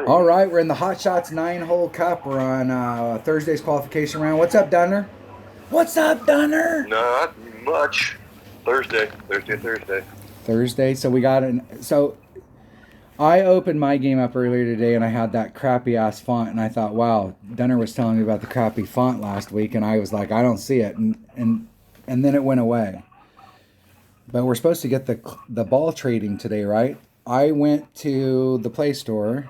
All right, we're in the Hot Shots 9-hole cup. We're on Thursday's qualification round. What's up, Dunner? What's up, Dunner? Not much. Thursday. Thursday. So we got So I opened my game up earlier today, and I had that crappy ass font, and I thought, wow, Dunner was telling me about the crappy font last week, and I was like, I don't see it, and then it went away. But we're supposed to get the ball trading today, right? I went to the Play Store.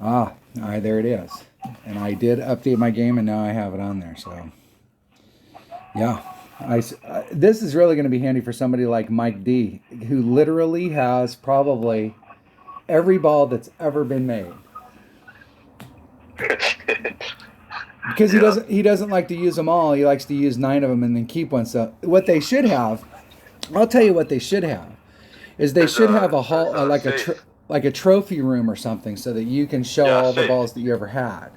All right, there it is. And I did update my game, and now I have it on there. So, yeah. This is really going to be handy for somebody like Mike D, who literally has probably every ball that's ever been made. Because he doesn't like to use them all. He likes to use 9 of them and then keep one. So what they should have, I'll tell you what they should have, is they should have a hall like a trophy room or something, so that you can show all the balls that you ever had.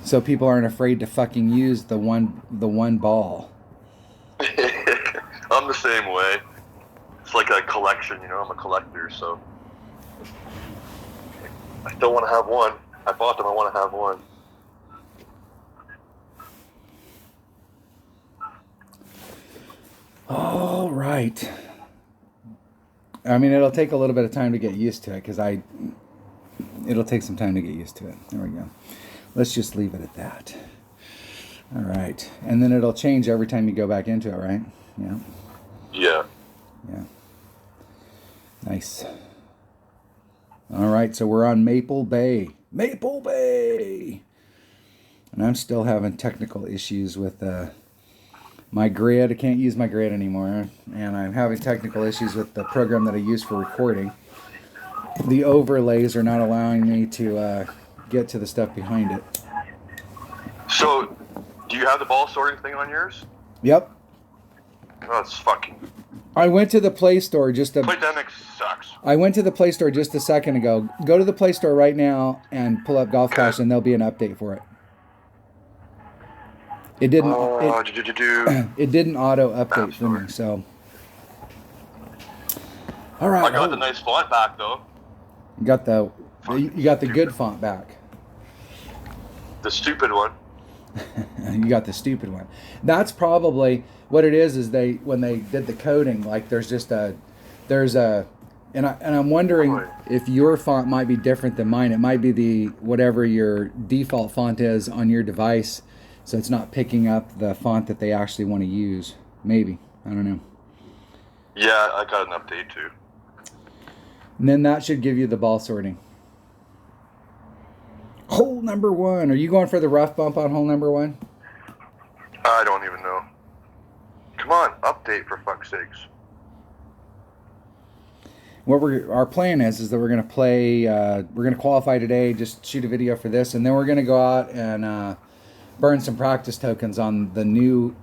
So people aren't afraid to fucking use the one ball. I'm the same way. It's like a collection, I'm a collector, so I still want to have one. I bought them, I want to have one. All right. I mean, it'll take a little bit of time to get used to it, because it'll take some time to get used to it. There we go. Let's just leave it at that. All right. And then it'll change every time you go back into it, right? Yeah. Yeah. Yeah. Nice. All right, so we're on Maple Bay. Maple Bay! And I'm still having technical issues with my grid. I can't use my grid anymore. And I'm having technical issues with the program that I use for recording. The overlays are not allowing me to get to the stuff behind it. So, do you have the ball sorting thing on yours? Yep. Oh, that's fucking... I went to the Play Store Playdemic sucks. I went to the Play Store just a second ago. Go to the Play Store right now and pull up Golf Clash, and there'll be an update for it. It didn't. It didn't auto update for me. So. All right. I got the nice font back though. You got the good font back. The stupid one. You got the stupid one. That's probably what it is. Is when they did the coding, like there's and I'm wondering if your font might be different than mine. It might be the whatever your default font is on your device. So it's not picking up the font that they actually want to use. Maybe. I don't know. Yeah, I got an update too. And then that should give you the ball sorting. Hole number 1. Are you going for the rough bump on hole number 1? I don't even know. Come on, update for fuck's sakes. What our plan is that we're going to play, we're going to qualify today, just shoot a video for this, and then we're going to go out and burn some practice tokens on the new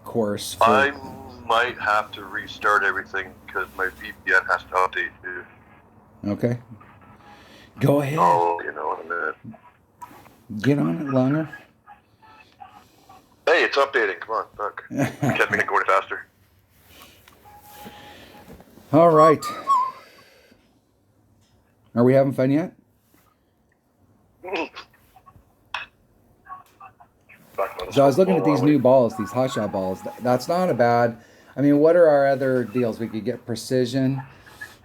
course. I might have to restart everything because my VPN has to update too. Okay. Go ahead. Oh, in a minute. Get on it, Lunger. Hey, it's updating. Come on, fuck. Can't make it go any faster. All right. Are we having fun yet? So I was looking at these new balls, these hot shot balls. That's not a bad. I mean, what are our other deals? We could get precision,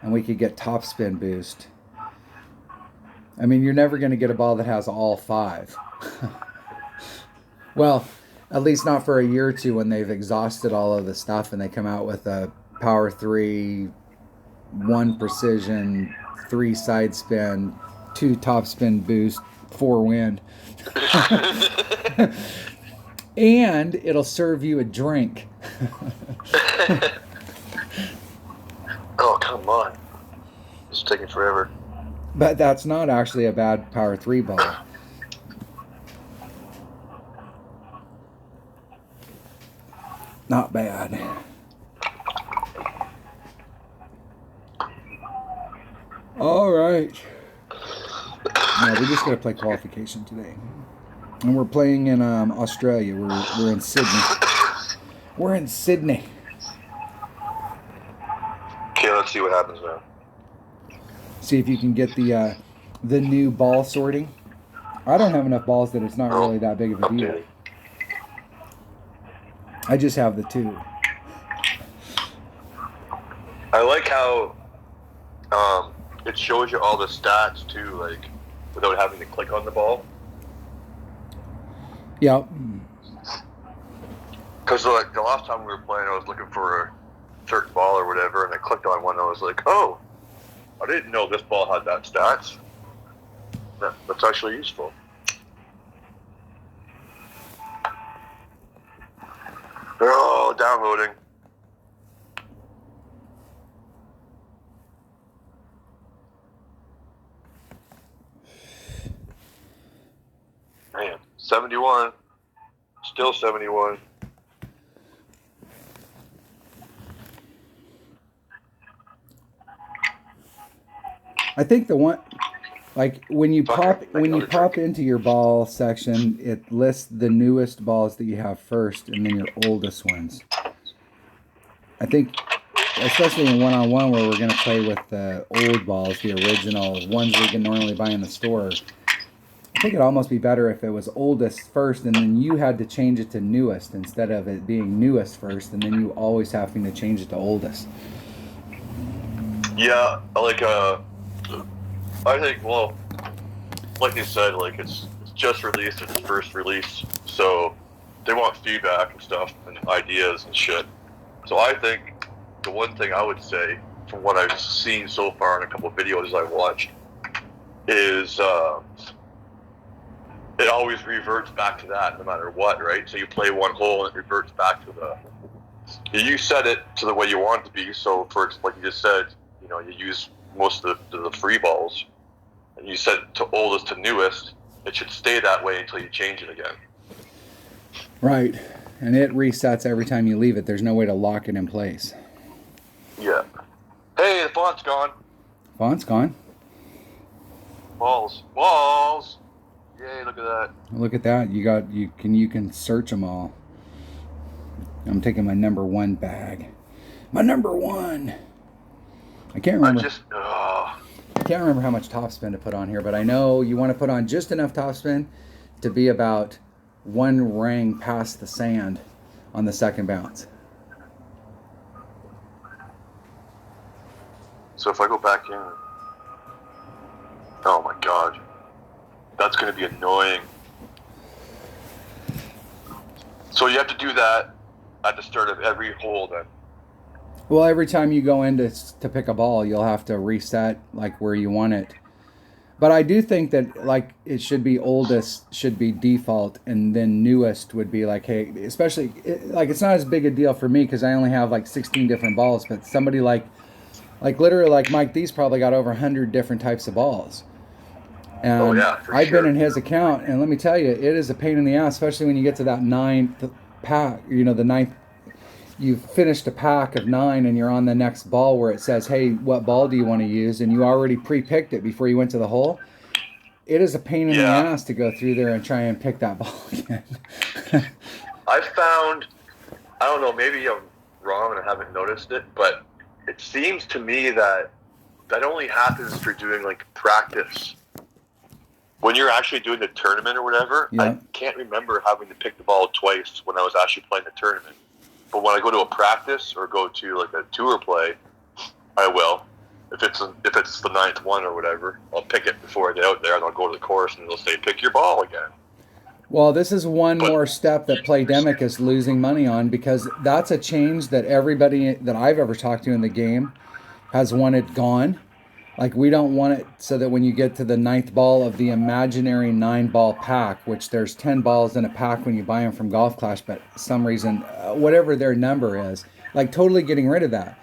and we could get top spin boost. I mean, you're never going to get a ball that has all 5. Well, at least not for a year or two when they've exhausted all of the stuff and they come out with a power 3, 1 precision, 3 side spin, 2 top spin boost, 4 wind. And it'll serve you a drink. Oh, come on. It's taking forever. But that's not actually a bad power 3 ball. Not bad. All right. No, we're just going to play qualification today. And we're playing in Australia. We're in Sydney. We're in Sydney. Okay, Okay, let's see what happens now. See if you can get the new ball sorting. I don't have enough balls that it's not really that big of a deal. Updating. I just have the 2. I like how it shows you all the stats too, like without having to click on the ball. Yeah. Because like the last time we were playing, I was looking for a certain ball or whatever, and I clicked on one, and I was like, "Oh, I didn't know this ball had that stats." That's actually useful. They're all downloading. Man, 71. Still 71. I think the one, like when you pop into your ball section, it lists the newest balls that you have first, and then your oldest ones. I think, especially in one-on-one where we're going to play with the old balls, the original ones we can normally buy in the store. I think it'd almost be better if it was oldest first, and then you had to change it to newest instead of it being newest first, and then you always having to change it to oldest. Yeah, like I think, well, like you said, like it's just released, it's first release, so they want feedback and stuff and ideas and shit. So I think the one thing I would say, from what I've seen so far in a couple of videos I've watched, is it always reverts back to that no matter what, right? So you play one hole and it reverts back to you set it to the way you want it to be. So for like you just said, you know, you use most of the free balls, and you set it to oldest to newest. It should stay that way until you change it again. Right, and it resets every time you leave it. There's no way to lock it in place. Yeah. Hey, the font's gone. Font's gone. Balls. Yay! Look at that. Look at that. You can search them all. I'm taking my number 1 bag. My number 1. I can't remember. I can't remember how much topspin to put on here, but I know you want to put on just enough topspin to be about 1 ring past the sand on the second bounce. So if I go back in, oh my god, that's going to be annoying. So you have to do that at the start of every hole then? Well, every time you go in to pick a ball, you'll have to reset like where you want it. But I do think that like it should be oldest should be default, and then newest would be like, hey, especially like it's not as big a deal for me because I only have like 16 different balls. But somebody like literally like Mike, these probably got over 100 different types of balls. And oh yeah, for I've sure. been in his account, and let me tell you, it is a pain in the ass, especially when you get to that 9th pack. You know, the 9th. You've finished a pack of 9 and you're on the next ball where it says, hey, what ball do you want to use? And you already pre-picked it before you went to the hole. It is a pain in the ass to go through there and try and pick that ball again. I found, I don't know, maybe I'm wrong and I haven't noticed it, but it seems to me that only happens if you're doing like practice. When you're actually doing the tournament or whatever, I can't remember having to pick the ball twice when I was actually playing the tournament. But when I go to a practice or go to like a tour play, I will. If it's the 9th one or whatever, I'll pick it before I get out there, and I'll go to the course and they'll say, pick your ball again. Well, this is one more step that Playdemic is losing money on, because that's a change that everybody that I've ever talked to in the game has wanted gone. Like, we don't want it so that when you get to the 9th ball of the imaginary 9-ball pack, which there's 10 balls in a pack when you buy them from Golf Clash, but for some reason, whatever their number is, like totally getting rid of that.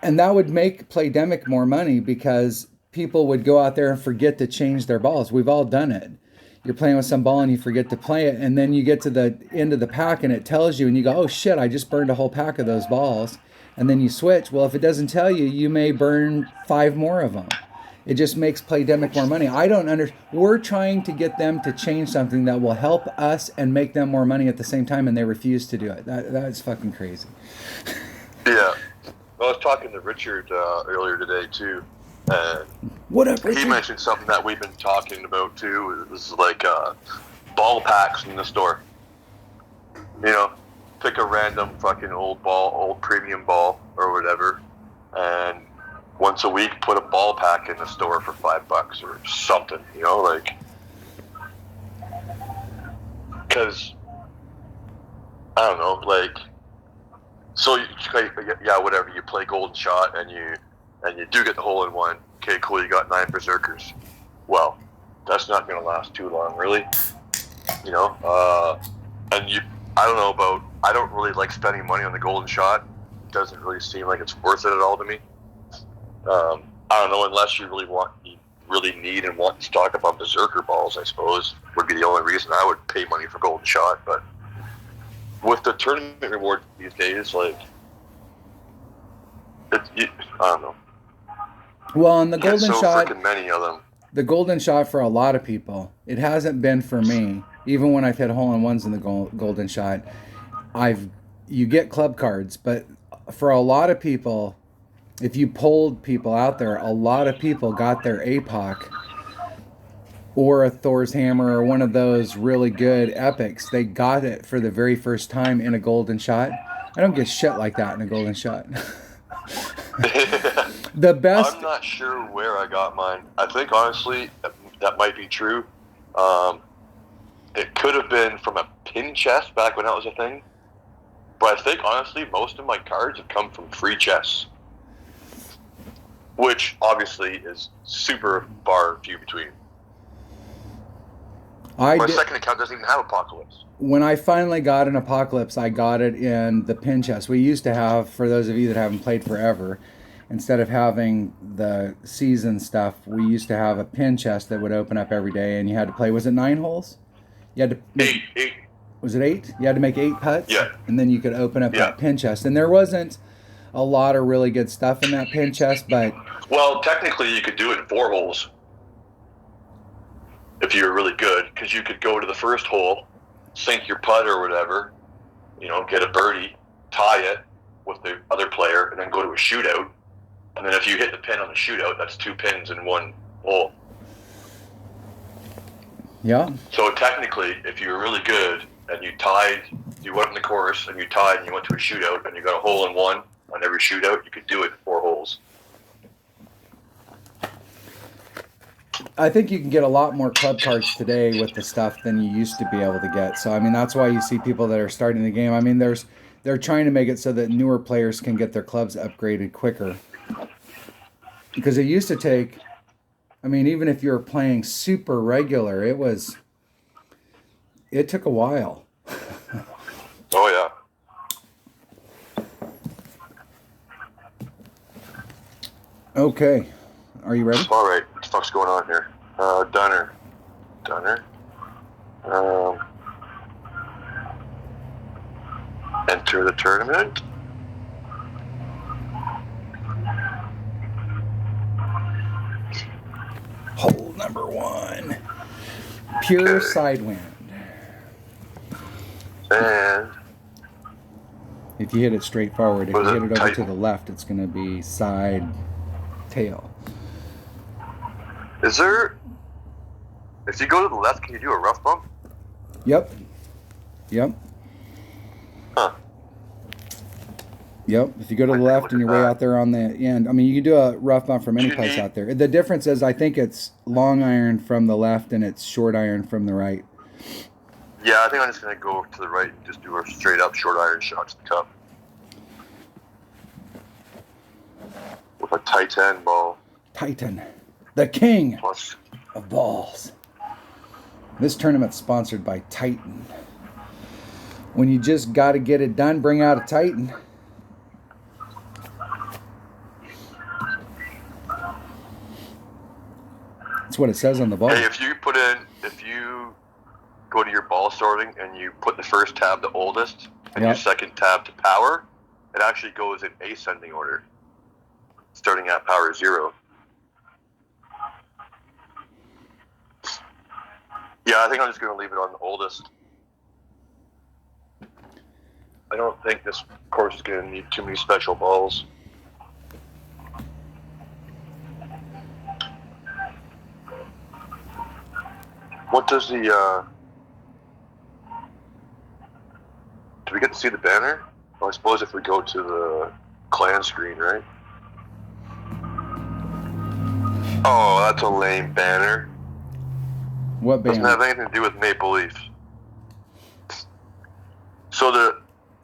And that would make Playdemic more money because people would go out there and forget to change their balls. We've all done it. You're playing with some ball and you forget to play it, and then you get to the end of the pack and it tells you, and you go, oh shit, I just burned a whole pack of those balls. And then you switch. Well, if it doesn't tell you, you may burn 5 more of them. It just makes Playdemic more money. I don't understand. We're trying to get them to change something that will help us and make them more money at the same time, and they refuse to do it. That's fucking crazy. Yeah. I was talking to Richard earlier today too, and What up, he Richard? mentioned something that we've been talking about too. It was like ball packs in the store. You know, pick a random fucking old ball, old premium ball or whatever, and once a week put a ball pack in the store for $5 or something. You know, like, because I don't know, like, so yeah, whatever. You play Golden Shot and you do get the hole in one. Okay, cool. You got 9 berserkers. Well, that's not going to last too long, really. You know, I don't know about. I don't really like spending money on the Golden Shot. It doesn't really seem like it's worth it at all to me. I don't know, unless you really need and want to stock up on berserker balls. I suppose would be the only reason I would pay money for Golden Shot, but. With the tournament reward these days, like, I don't know. Well, on the Golden Shot, freaking many of them. The Golden Shot for a lot of people, it hasn't been for me. Even when I've hit hole-in-ones in the Golden Shot, you get club cards, but for a lot of people, if you polled people out there, a lot of people got their APOC or a Thor's Hammer or one of those really good epics. They got it for the very first time in a Golden Shot. I don't get shit like that in a Golden Shot. The best. I'm not sure where I got mine. I think honestly that might be true. It could have been from a pin chest back when that was a thing. But I think honestly most of my cards have come from free chests, which obviously is super far and few between. My second account doesn't even have Apocalypse. When I finally got an Apocalypse, I got it in the pin chest. We used to have, for those of you that haven't played forever, instead of having the season stuff, we used to have a pin chest that would open up every day, and you had to play. Was it 9 holes? You had to make, 8. Was it 8? You had to make 8 putts? Yeah. And then you could open up that pin chest. And there wasn't a lot of really good stuff in that pin chest, but... Well, technically you could do it in 4 holes. If you were really good, because you could go to the first hole, sink your putt or whatever, you know, get a birdie, tie it with the other player, and then go to a shootout. And then if you hit the pin on the shootout, that's 2 pins in 1 hole. Yeah. So technically, if you were really good and you went on the course and you tied and you went to a shootout and you got a hole in 1 on every shootout, you could do it in 4 holes. I think you can get a lot more club cards today with the stuff than you used to be able to get. So, I mean, that's why you see people that are starting the game. I mean, they're trying to make it so that newer players can get their clubs upgraded quicker. Because it used to take, I mean, even if you were playing super regular, it took a while. Oh, yeah. Okay. Are you ready? All right. What the fuck's going on here? Dunner. Enter the tournament. Hole number 1. Pure sidewind. And if you hit it straight forward, if you hit it over Titan? to the left, it's going to be side tail. Is there... If you go to the left, can you do a rough bump? Yep. Huh. Yep. If you go to the left and you're way out there on the end, I mean, you can do a rough bump from any place out there. The difference is I think it's long iron from the left and it's short iron from the right. Yeah, I think I'm just going to go to the right and just do a straight up short iron shot to the cup. With a Titan ball. Titan. The king Plus, of balls. This tournament's sponsored by Titan. When you just got to get it done, bring out a Titan. That's what it says on the ball. hey, if you go to your ball sorting and you put the first tab to oldest and your second tab to power, it actually goes in ascending order, starting at power 0. Yeah, I think I'm just going to leave it on the oldest. I don't think this course is going to need too many special balls. What does the, do we get to see the banner? Well, I suppose if we go to the clan screen, right? Oh, that's a lame banner. What banner? Doesn't have anything to do with Maple Leaf. So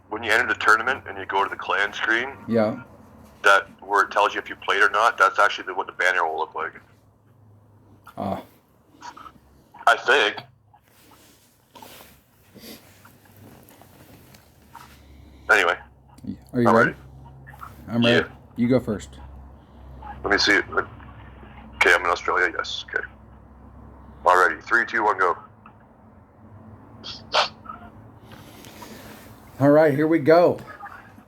when you enter the tournament and you go to the clan screen, Yeah. that where it tells you if you played or not, that's actually what the banner will look like. Ah. I think. Anyway. Are you ready? I'm ready. Yeah. You go first. Let me see. Okay, I'm in Australia. Yes. Okay. Alrighty. 3, 2, 1, go. All right, here we go.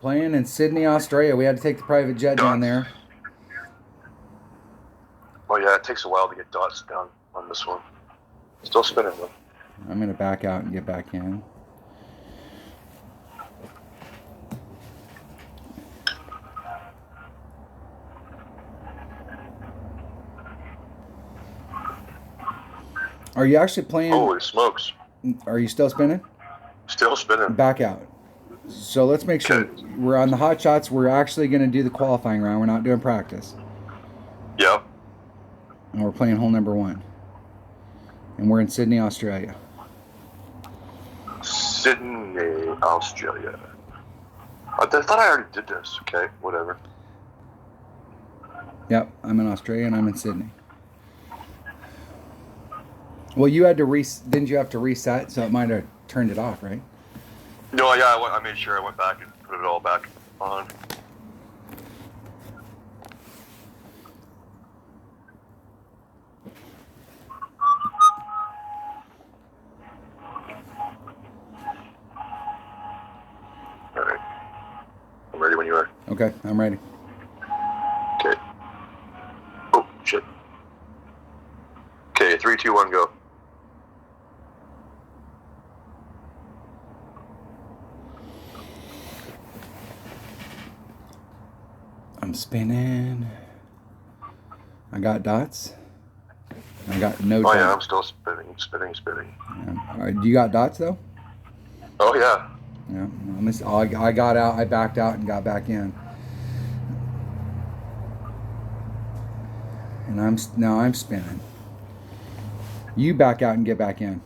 Playing in Sydney, Australia. We had to take the private jet down there. Oh yeah, it takes a while to get dots down on this one. Still spinning though. I'm going to back out and get back in. Are you actually playing? Holy smokes. Are you still spinning? Still spinning. Back out. So let's make sure we're on the hot shots. We're actually going to do the qualifying round. We're not doing practice. Yep. And we're playing hole number 1. And we're in Sydney, Australia. Sydney, Australia. I thought I already did this. Okay, whatever. Yep, I'm in Australia and I'm in Sydney. Well, you had to didn't you have to reset? So it might have turned it off, right? No, yeah, I made sure I went back and put it all back on. All right. I'm ready when you are. Okay, I'm ready. Okay. Oh, shit. Okay, 3, 2, 1, go. I'm spinning. I got dots. I got no dots. Oh yeah, I'm still spinning. Yeah. All right, you got dots though? Oh yeah. Yeah. I got out. I backed out and got back in. And now I'm spinning. You back out and get back in.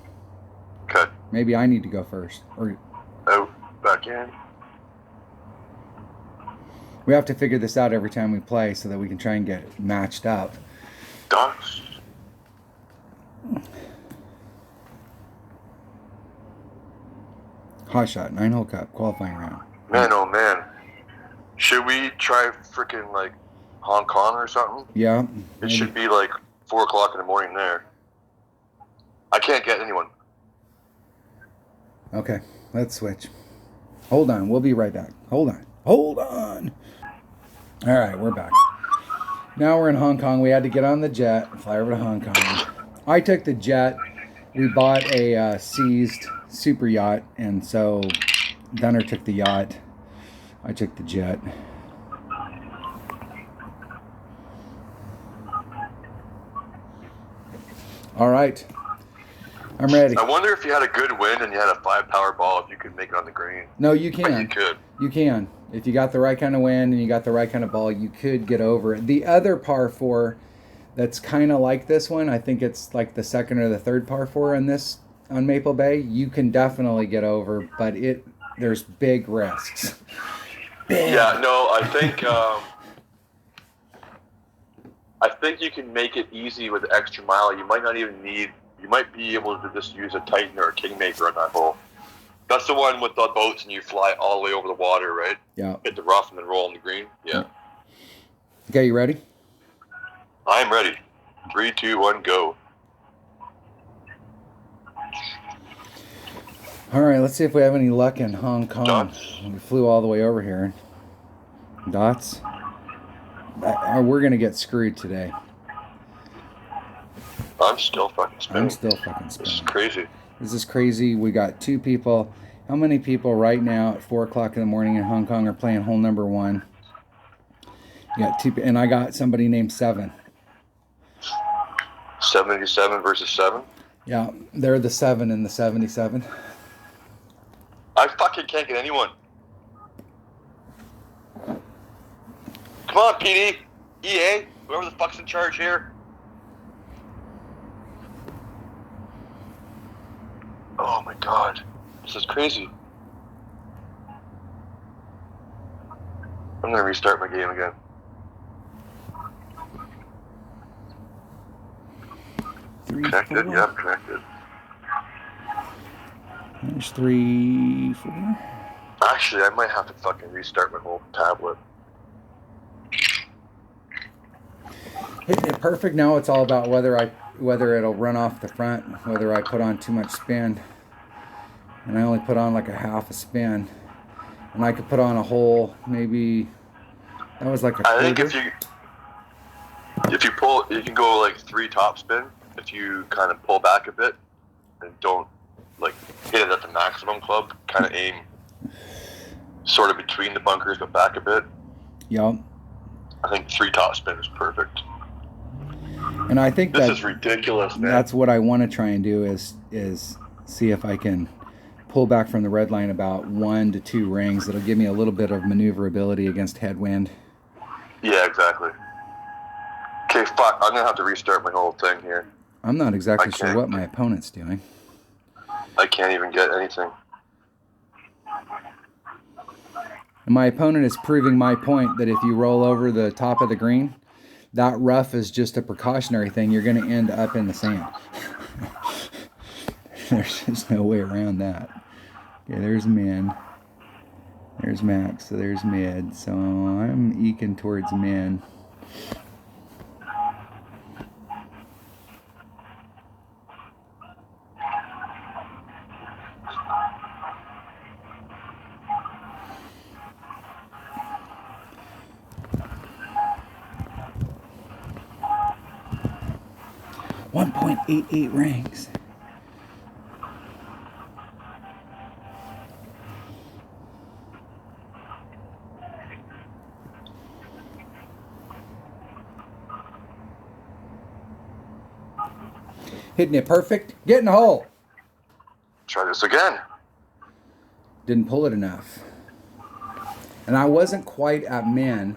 Okay. Maybe I need to go first. Or Out, back in. we have to figure this out every time we play so that we can try and get matched up. Dots. Hot shot, 9-hole cup, qualifying round. Man, oh man. Should we try freaking like Hong Kong or something? Yeah. It maybe. should be like 4 o'clock in the morning there. I can't get anyone. Okay, let's switch. Hold on, we'll be right back. Hold on. All right, we're back. Now we're in Hong Kong. We had to get on the jet and fly over to Hong Kong. I took the jet. We bought a seized super yacht, and so Gunner took the yacht. I took the jet. All right. I'm ready. I wonder if you had a good wind and you had a 5 power ball, if you could make it on the green. No, you But you can. could. You can. If you got the right kind of wind and you got the right kind of ball, you could get over it. The other par 4 that's kind of like this one, I think it's like the second or the third par 4 on Maple Bay, you can definitely get over, but there's big risks. Yeah, no, I think you can make it easy with the extra mile. You might not even need. You might be able to just use a Titan or a Kingmaker on that hole. That's the one with the boats and you fly all the way over the water, right? Yeah. Hit the rough and then roll on the green. Yeah. Okay, you ready? I'm ready. 3, 2, 1, go. All right, let's see if we have any luck in Hong Kong. Dots. We flew all the way over here. Dots. We're going to get screwed today. I'm still fucking spinning. I'm still fucking This is spinning. crazy. This is crazy. We got 2 people. How many people right now at 4 o'clock in the morning in Hong Kong are playing hole number 1? You got 2, and I got somebody named 7. 77 versus 7. Yeah, they're the 7 and the 77. I fucking can't get anyone. Come on, PD, EA, whoever the fuck's in charge here. Oh my god, this is crazy. I'm gonna restart my game again. Connected? Yeah, I'm connected. There's 3, 4. Actually, I might have to fucking restart my whole tablet. Hitting it perfect now. It's all about whether it'll run off the front, whether I put on too much spin. And I only put on like a half a spin. And I could put on a whole, maybe, that was like a quarter. I think if you pull, you can go like 3 top spin. If you kind of pull back a bit and don't like hit it at the maximum club, kind of aim sort of between the bunkers but back a bit. Yep. I think 3 top spin is perfect. And I think this is ridiculous, man. That's what I want to try and do is see if I can pull back from the red line about 1 to 2 rings. That'll give me a little bit of maneuverability against headwind. Yeah, exactly. Okay, fuck. I'm gonna have to restart my whole thing here. I'm not exactly sure what my opponent's doing. I can't even get anything. And my opponent is proving my point that if you roll over the top of the green, that rough is just a precautionary thing. You're going to end up in the sand. There's just no way around that. Okay, there's min. There's max, so there's mid. So I'm eking towards min. .88 rings. Hitting it perfect. Get in the hole. Try this again. Didn't pull it enough. And I wasn't quite at min.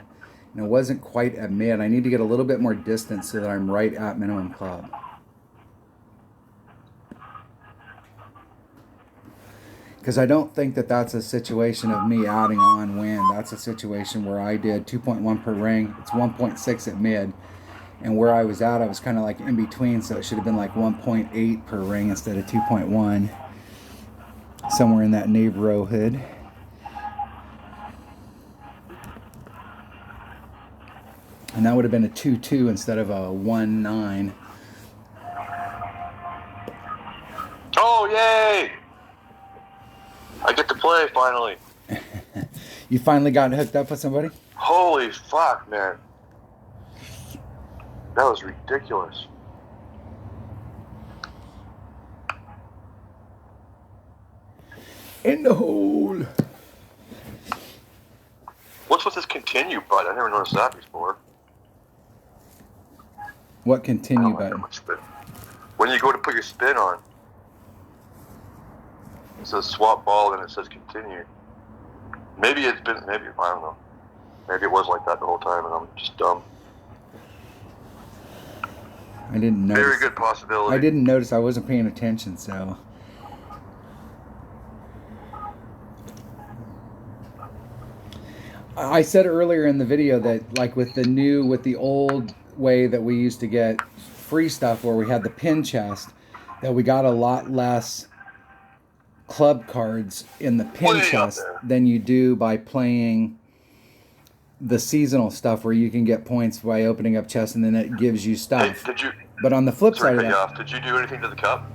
And I wasn't quite at mid. I need to get a little bit more distance so that I'm right at minimum club. Because I don't think that that's a situation of me adding on wind. That's a situation where I did 2.1 per ring. It's 1.6 at mid. And where I was at, I was kind of like in between. So it should have been like 1.8 per ring instead of 2.1. Somewhere in that neighborhood. And that would have been a 2-2 instead of a 1-9. Oh, yay! I get to play finally. You finally got hooked up with somebody? Holy fuck, man. That was ridiculous. In the hole. What's with this continue button? I never noticed that before. What continue button? When you go to put your spin on, it says swap ball and it says continue. Maybe it's been, maybe, I don't know. Maybe it was like that the whole time and I'm just dumb. I didn't notice. Very good possibility. I didn't notice. I wasn't paying attention, so. I said earlier in the video that like with the old way that we used to get free stuff where we had the pin chest, that we got a lot less club cards in the pin chest than you do by playing the seasonal stuff where you can get points by opening up chests and then it gives you stuff. Hey, but on the flip side of that, did you do anything to the cup?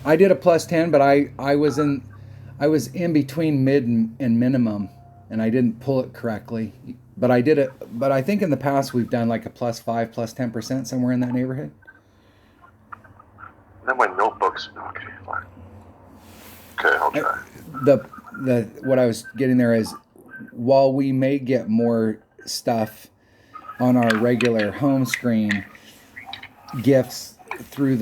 I did a +10, but I was in between mid and minimum, and I didn't pull it correctly. But I did it. But I think in the past we've done like a +5, +10%, somewhere in that neighborhood. Then my notebooks. Okay, fine. Okay, I'll try. What I was getting there is, while we may get more stuff on our regular home screen, gifts through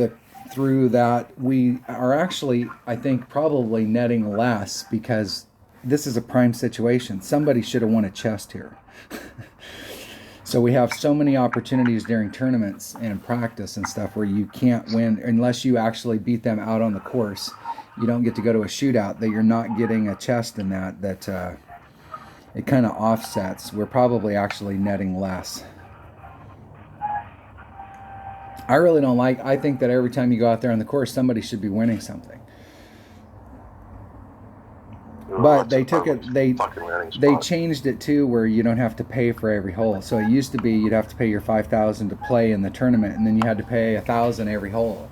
through that, we are actually, I think, probably netting less because this is a prime situation. Somebody should have won a chest here. So we have so many opportunities during tournaments and practice and stuff where you can't win unless you actually beat them out on the course. You don't get to go to a shootout, that you're not getting a chest in that it kind of offsets. We're probably actually netting less. I really don't I think that every time you go out there on the course, somebody should be winning something. But they took it, they changed it too, where you don't have to pay for every hole. So it used to be you'd have to pay your $5,000 to play in the tournament, and then you had to pay $1,000 every hole,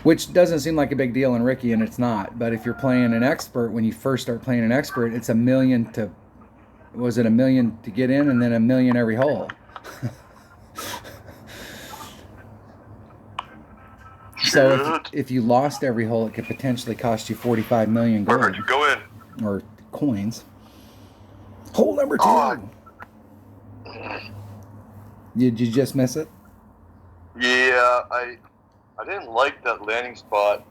which doesn't seem like a big deal in Ricky, and it's not. But if you're playing an expert, when you first start playing an expert, it's $1 million to, was it $1 million to get in, and then $1 million every hole. So if you lost every hole, it could potentially cost you 45 million gold. Where'd you go in? Or coins. Hole number 2. Oh. Did you just miss it? Yeah, I didn't like that landing spot.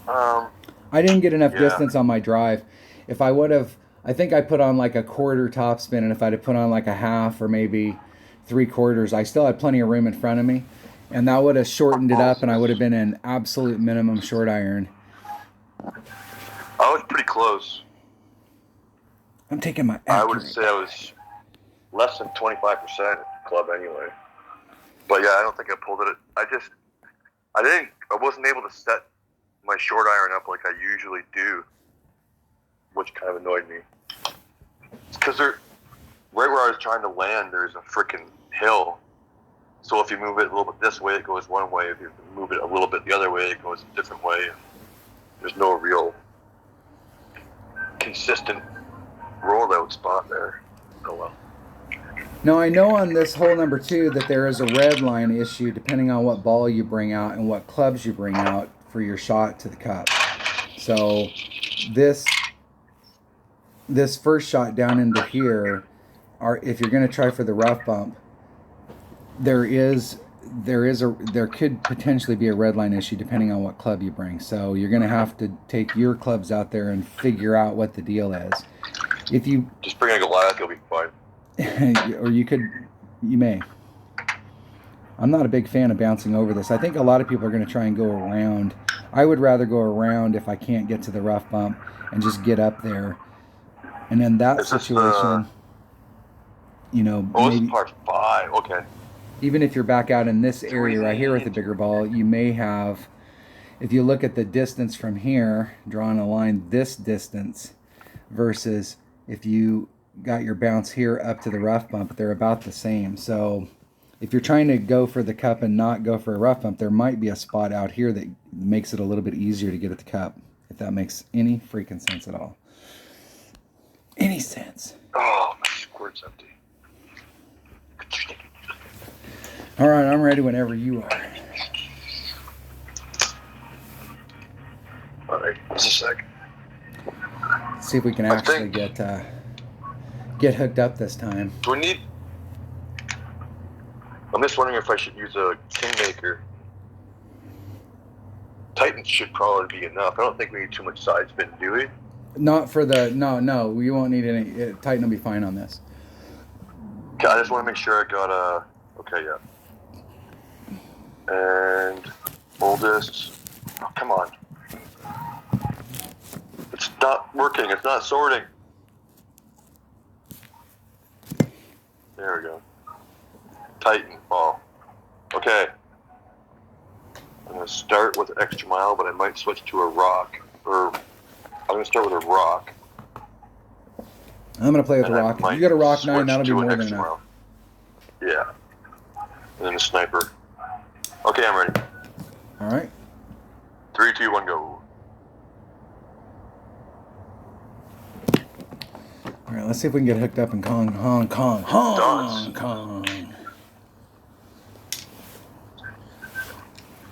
I didn't get enough distance on my drive. If I would have, I think I put on like a quarter topspin, and if I'd have put on like a half or maybe 3/4, I still had plenty of room in front of me. And that would have shortened it up, and I would have been an absolute minimum short iron. I was pretty close. I'm taking my I would say I was less than 25% club anyway. But yeah, I don't think I pulled it. I wasn't able to set my short iron up like I usually do, which kind of annoyed me. It's because right where I was trying to land, there's a freaking hill. So if you move it a little bit this way, it goes one way. If you move it a little bit the other way, it goes a different way. And there's no real consistent rolled out spot there. Oh well. Now I know on this hole number 2 that there is a red line issue depending on what ball you bring out and what clubs you bring out for your shot to the cup. So this first shot down into here, if you're going to try for the rough bump, there could potentially be a red line issue depending on what club you bring. So you're going to have to take your clubs out there and figure out what the deal is. If you just bring a Goliath, you'll be fine. Or you may. I'm not a big fan of bouncing over this. I think a lot of people are going to try and go around. I would rather go around if I can't get to the rough bump and just get up there. And in that situation, maybe, this is part 5. Okay. Even if you're back out in this area right here with the bigger ball, you may have, if you look at the distance from here, drawing a line this distance versus if you got your bounce here up to the rough bump, they're about the same. So if you're trying to go for the cup and not go for a rough bump, there might be a spot out here that makes it a little bit easier to get at the cup, if that makes any freaking sense at all. Any sense. Oh, my squirt's empty. All right, I'm ready whenever you are. All right, just a sec. Let's see if we can actually get hooked up this time. Do we need? I'm just wondering if I should use a Kingmaker. Titan should probably be enough. I don't think we need too much side spin, do we? Not for the no. We won't need any. Titan will be fine on this. Okay, I just want to make sure I got a. Okay, yeah. And oldest. Oh, come on. It's not working. It's not sorting. There we go. Titan ball. Okay. I'm going to start with extra mile, but I might switch to a rock. Or I'm going to start with a rock. I'm going to play with a rock. If you got a rock 9, that'll be more than enough. Mile. Yeah. And then a sniper. Okay, I'm ready. All right. 3, 2, 1, go. All right, let's see if we can get hooked up in Hong Kong.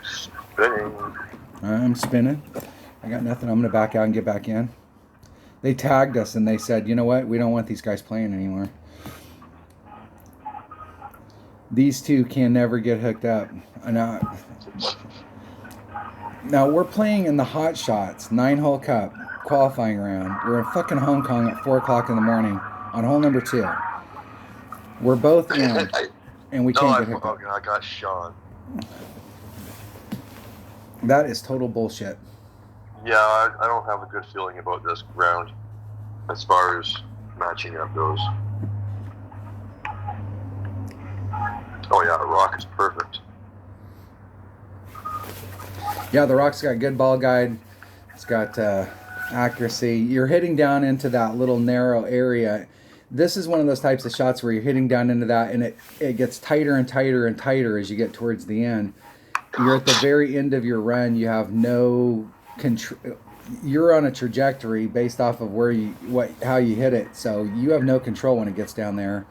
Spinning. I'm spinning. I got nothing. I'm going to back out and get back in. They tagged us and they said, you know what? We don't want these guys playing anymore. These two can never get hooked up. Now we're playing in the Hot Shots 9-hole cup qualifying round. We're in fucking Hong Kong at 4 o'clock in the morning on hole number 2. We're both in, and we can't get hooked up. I got Sean. That is total bullshit. Yeah, I don't have a good feeling about this round as far as matching up goes. Oh yeah, the rock is perfect. Yeah, the rock's got good ball guide. It's got accuracy. You're hitting down into that little narrow area. This is one of those types of shots where you're hitting down into that, and it gets tighter and tighter and tighter as you get towards the end. You're at the very end of your run. You have no control. You're on a trajectory based off of how you hit it. So you have no control when it gets down there.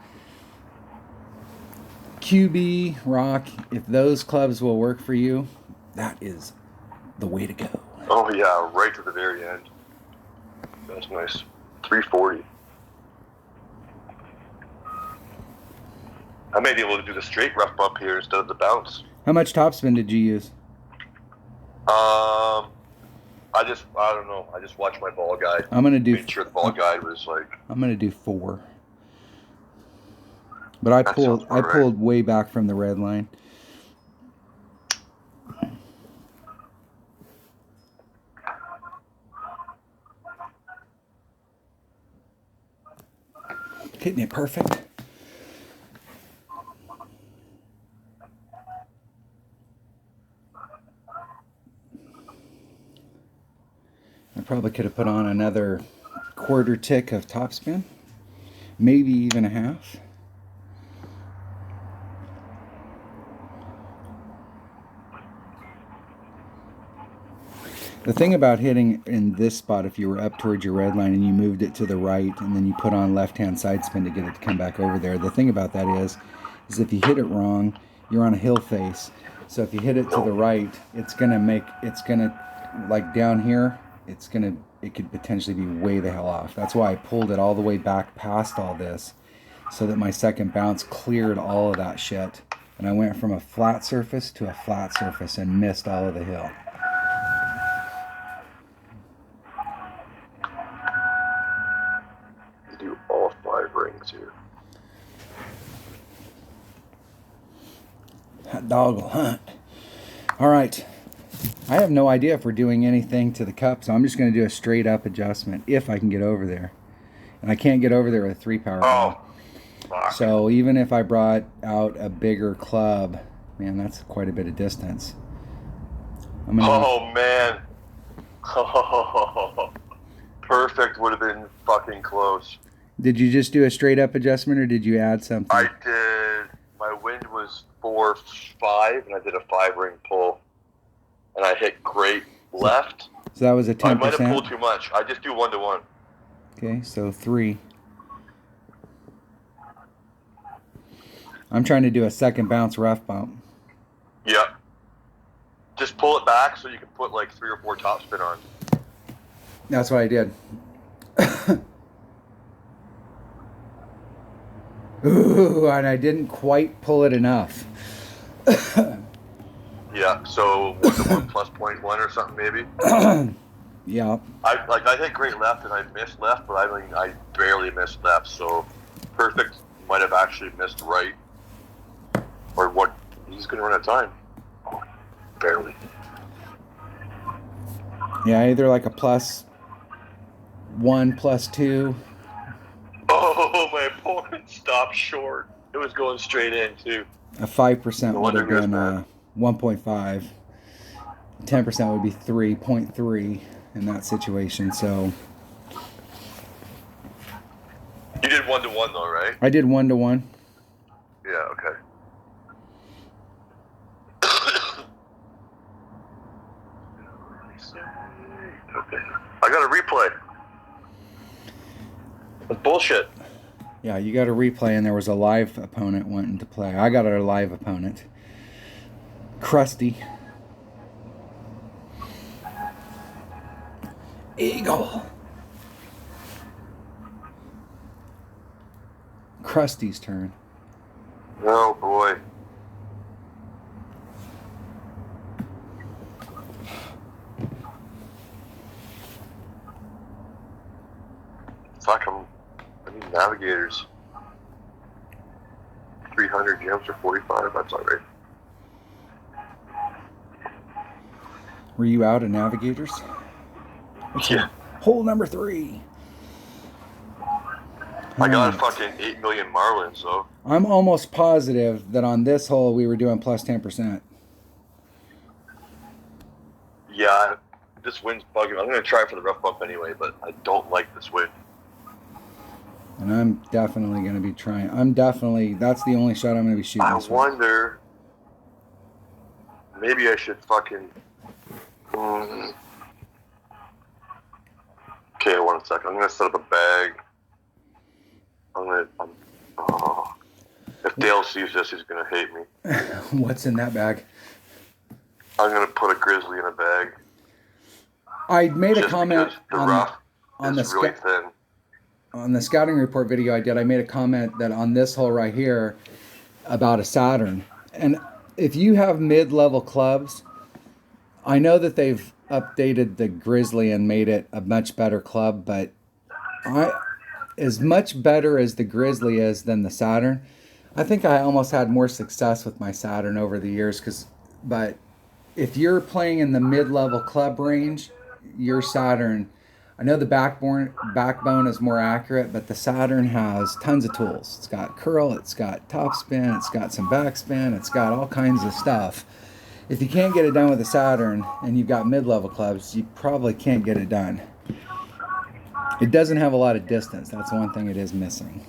QB, rock, if those clubs will work for you, that is the way to go. Oh yeah, right to the very end. That's nice. 340. I may be able to do the straight rough bump here instead of the bounce. How much topspin did you use? I don't know. I just watched my ball guide. Made sure the ball guide was like. I'm gonna do 4. But I pulled way back from the red line. Hitting it perfect. I probably could have put on another quarter tick of topspin, maybe even a half. The thing about hitting in this spot, if you were up towards your red line and you moved it to the right and then you put on left-hand side spin to get it to come back over there, the thing about that is if you hit it wrong, you're on a hill face. So if you hit it to the right, it's gonna like down here, it could potentially be way the hell off. That's why I pulled it all the way back past all this so that my second bounce cleared all of that shit. And I went from a flat surface to a flat surface and missed all of the hill. Do all 5 rings here. That dog will hunt. All right. I have no idea if we're doing anything to the cup, so I'm just going to do a straight up adjustment if I can get over there. And I can't get over there with a 3-power ball. Fuck. So even if I brought out a bigger club, man, that's quite a bit of distance. Man. Oh, perfect would have been fucking close. Did you just do a straight up adjustment or did you add something? I did. My wind was 4-5 and I did a 5-ring pull. And I hit great left. So that was a 10%? I might have pulled too much. I just do 1-to-1. Okay, so 3. I'm trying to do a second bounce rough bump. Yep. Just pull it back so you can put like 3 or 4 topspin on. That's what I did. Ooh, and I didn't quite pull it enough. Yeah, so 1-to-1 plus 0.1 or something maybe. Yeah. I hit great left and I missed left, but I barely missed left. So perfect might have actually missed right. Or what? He's gonna run out of time. Barely. Yeah, either like a +1, +2. Oh, my opponent stopped short. It was going straight in too. A 5% would have been 1.5. 10% would be 3.3 in that situation. So you did 1-to-1 though, right? I did 1-to-1. Yeah. Okay. Okay. I got a replay. That's bullshit. Yeah, you got a replay, and there was a live opponent wanting to play. I got a live opponent. Krusty. Eagle. Krusty's turn. Oh boy. Navigators. 300 gems for 45. That's all right. Were you out of Navigators? Yeah. Hole number 3. I got a fucking 8 million marlins, so. I'm almost positive that on this hole we were doing plus 10%. Yeah, this wind's bugging. I'm going to try for the rough bump anyway, but I don't like this wind. And I'm definitely going to be trying. That's the only shot I'm going to be shooting. I wonder, maybe I should fucking. Okay, 1 second. I'm going to set up a bag. If Dale sees this, he's going to hate me. What's in that bag? I'm going to put a grizzly in a bag. I made a comment on the really thin. On the scouting report video I did. I made a comment that on this hole right here about a Saturn. And if you have mid-level clubs, I know that they've updated the Grizzly and made it a much better club, but as much better as the Grizzly is than the Saturn, I think I almost had more success with my Saturn over the years. But if you're playing in the mid-level club range, your Saturn, I know the backbone is more accurate, but the Saturn has tons of tools. It's got curl, it's got topspin, it's got some backspin, it's got all kinds of stuff. If you can't get it done with the Saturn and you've got mid-level clubs, you probably can't get it done. It doesn't have a lot of distance. That's one thing it is missing.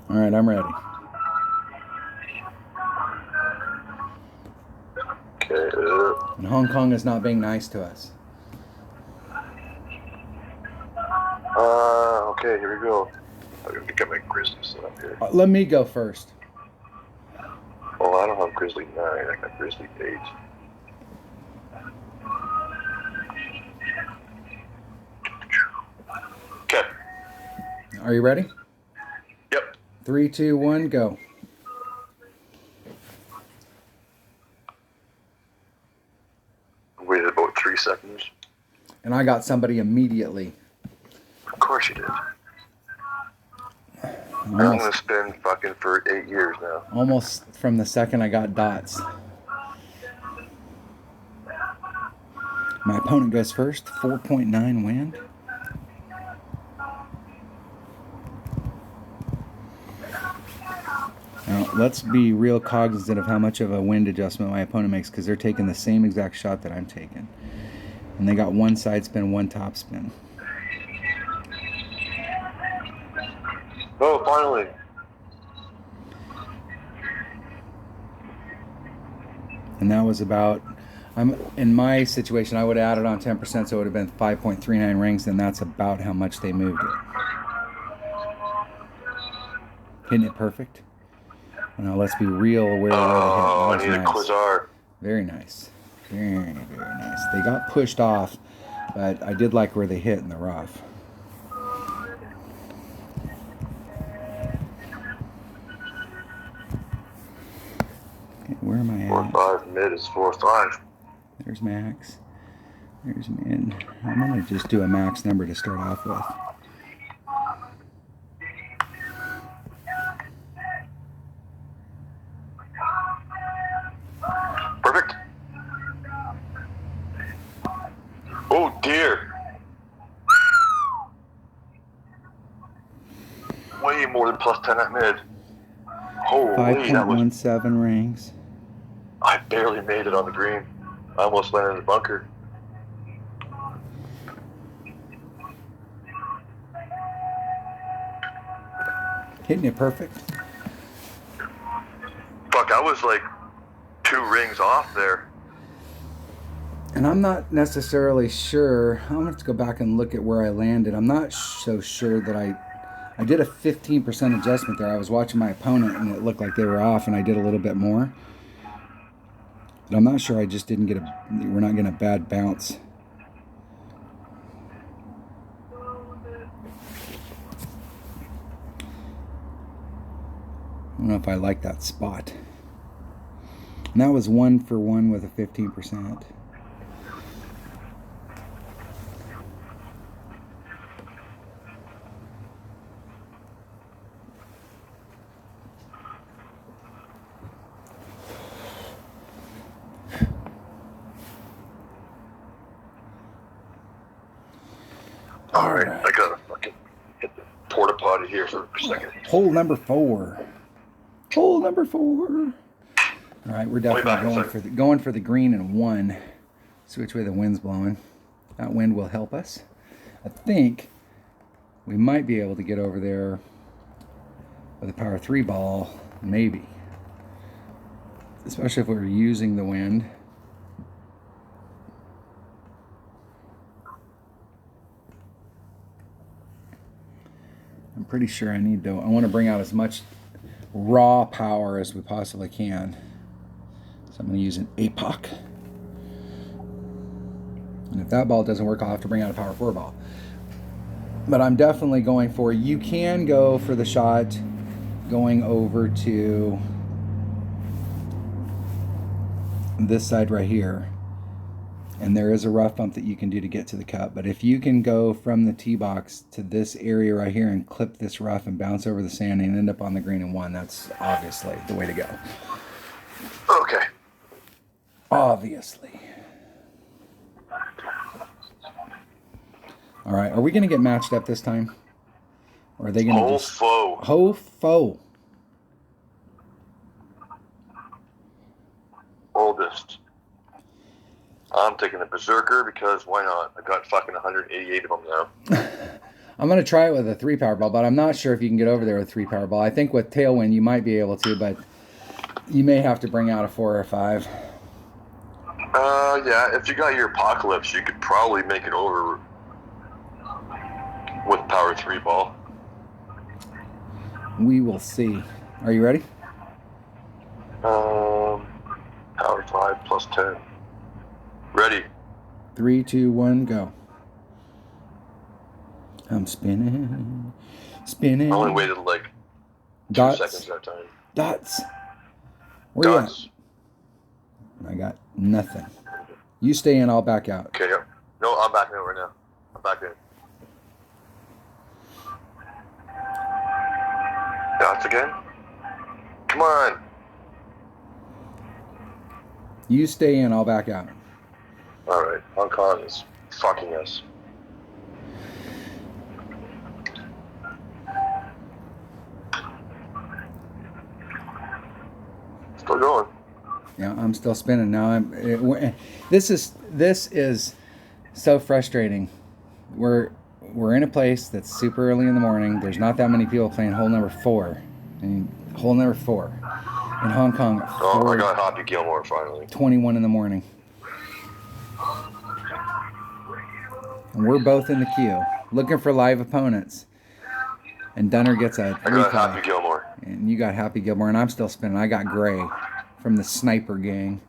All right, I'm ready. And Hong Kong is not being nice to us. Okay, here we go. I'm going to get my Grizzly set up here. Let me go first. Oh, I don't have Grizzly 9. I got Grizzly 8. Okay. Are you ready? Yep. 3, 2, 1, go. Waited about 3 seconds. And I got somebody immediately. Of course you did. I'm going to spin fucking for 8 years now. Almost from the second I got dots. My opponent goes first. 4.9 wind. Now, let's be real cognizant of how much of a wind adjustment my opponent makes, because they're taking the same exact shot that I'm taking. And they got one side spin, one top spin. Oh, finally. And that was about, in my situation, I would have added on 10%, so it would have been 5.39 rings, and that's about how much they moved it. Hitting it perfect. Now let's be real aware of where they hit. I need a Quasar. Very nice. Very, very nice. They got pushed off, but I did like where they hit in the rough. Okay, where am I at? 4-5, mid is 4-5. There's max. There's mid. I'm going to just do a max number to start off with. Perfect. Oh dear. Way more than plus 10 at mid. Holy, 5.17 rings. I barely made it on the green. I almost landed in the bunker. Hitting it perfect. Fuck, I was like 2 rings off there. And I'm not necessarily sure. I'm going to have to go back and look at where I landed. I'm not so sure that I did a 15% adjustment there. I was watching my opponent and it looked like they were off, and I did a little bit more. But I'm not sure I just didn't get we're not getting a bad bounce. I don't know if I like that spot. And that was 1 for 1 with a 15%. All right. I gotta fucking hit the porta potty here for a second. Hole number 4. Hole number 4. All right, we're definitely going for the green in 1. See which way the wind's blowing. That wind will help us. I think we might be able to get over there with a power 3 ball, maybe. Especially if we were using the wind. I'm pretty sure I want to bring out as much raw power as we possibly can. So I'm going to use an APOC. And if that ball doesn't work, I'll have to bring out a power 4 ball. But I'm definitely going for, you can go for the shot going over to this side right here. And there is a rough bump that you can do to get to the cup. But if you can go from the tee box to this area right here and clip this rough and bounce over the sand and end up on the green in 1, that's obviously the way to go. Okay. Obviously. All right, are we going to get matched up this time? Or are they going to just... Ho-fo. Ho-fo. Oldest. I'm taking the Berserker because why not? I got fucking 188 of them now. I'm going to try it with a 3 power ball, but I'm not sure if you can get over there with 3 power ball. I think with tailwind you might be able to, but you may have to bring out a 4 or a 5. Yeah, if you got your Apocalypse, you could probably make it over with power 3 ball. We will see. Are you ready? Power 5 plus 10. Ready. 3, 2, 1, go. I'm spinning. Spinning. I only waited like 2 seconds that time. Dots. Where Dots. you at? I got nothing. You stay in, I'll back out. Okay, yeah. No, I'm backing out right now. I'm back in. Dots again? Come on. You stay in, I'll back out. Alright, Hong Kong is fucking us. Still going. Yeah, I'm still spinning now. This is so frustrating. We're in a place that's super early in the morning. There's not that many people playing hole number 4. Hole number 4 in Hong Kong. Oh, I got Happy Gilmore finally. 21 in the morning. And we're both in the queue looking for live opponents. And Dunner gets a I got Happy Gilmore. And you got Happy Gilmore, and I'm still spinning. I got Gray from the Sniper Gang.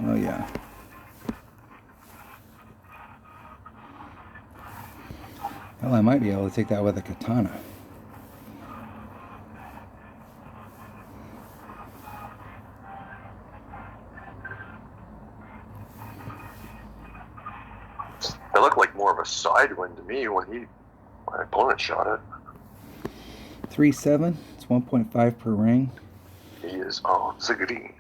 Oh, yeah. Well, I might be able to take that with a katana. It looked like more of a side wind to me when my opponent shot it. 3.7. It's 1.5 per ring. He is on the green.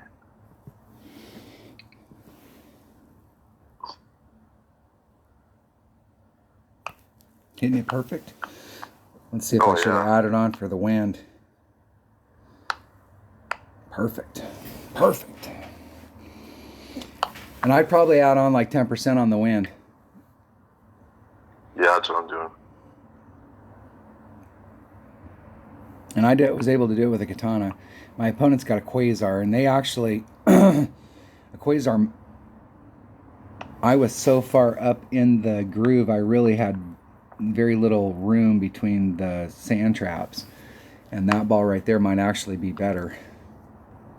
Hitting it perfect. Let's see if I should have added on for the wind. Perfect. Perfect. And I'd probably add on like 10% on the wind. Yeah, that's what I'm doing. And I was able to do it with a katana. My opponent's got a Quasar, and they actually... a Quasar... I was so far up in the groove, I really had very little room between the sand traps. And that ball right there might actually be better.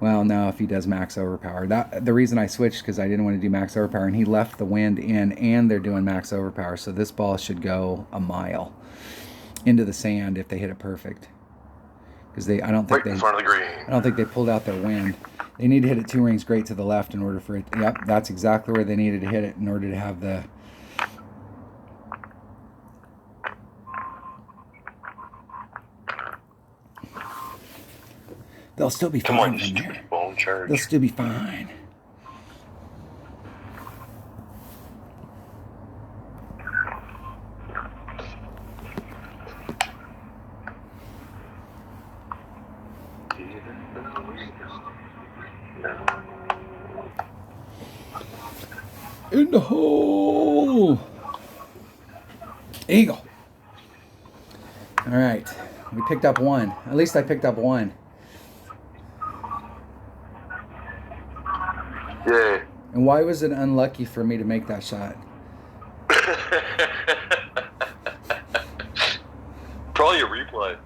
Well, no, if he does max overpower. The reason I switched because I didn't want to do max overpower, and he left the wind in, and they're doing max overpower. So this ball should go a mile into the sand if they hit it perfect. Because I don't think in front of the green. I don't think they pulled out their wind. They need to hit it 2 rings great to the left in order for it. Yep, that's exactly where they needed to hit it in order to have the. They'll still be Come fine on, you from there. stupid phone charge. They'll still be fine. In the hole. Eagle. All right. We picked up one. At least I picked up one. Yay. And why was it unlucky for me to make that shot? Probably a replay.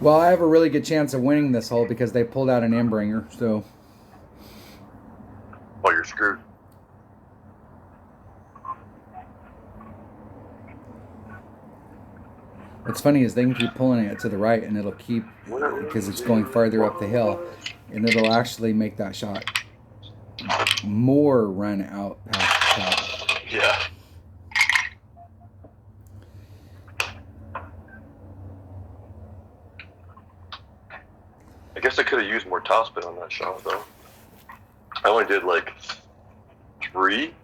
Well, I have a really good chance of winning this hole because they pulled out an Embringer, so. Oh, you're screwed. What's funny is they can keep pulling it to the right and it'll keep, because it's going farther up the hill, and it'll actually make that shot more run out past the top. Yeah. I guess I could have used more topspin on that shot, though. I only did like 3.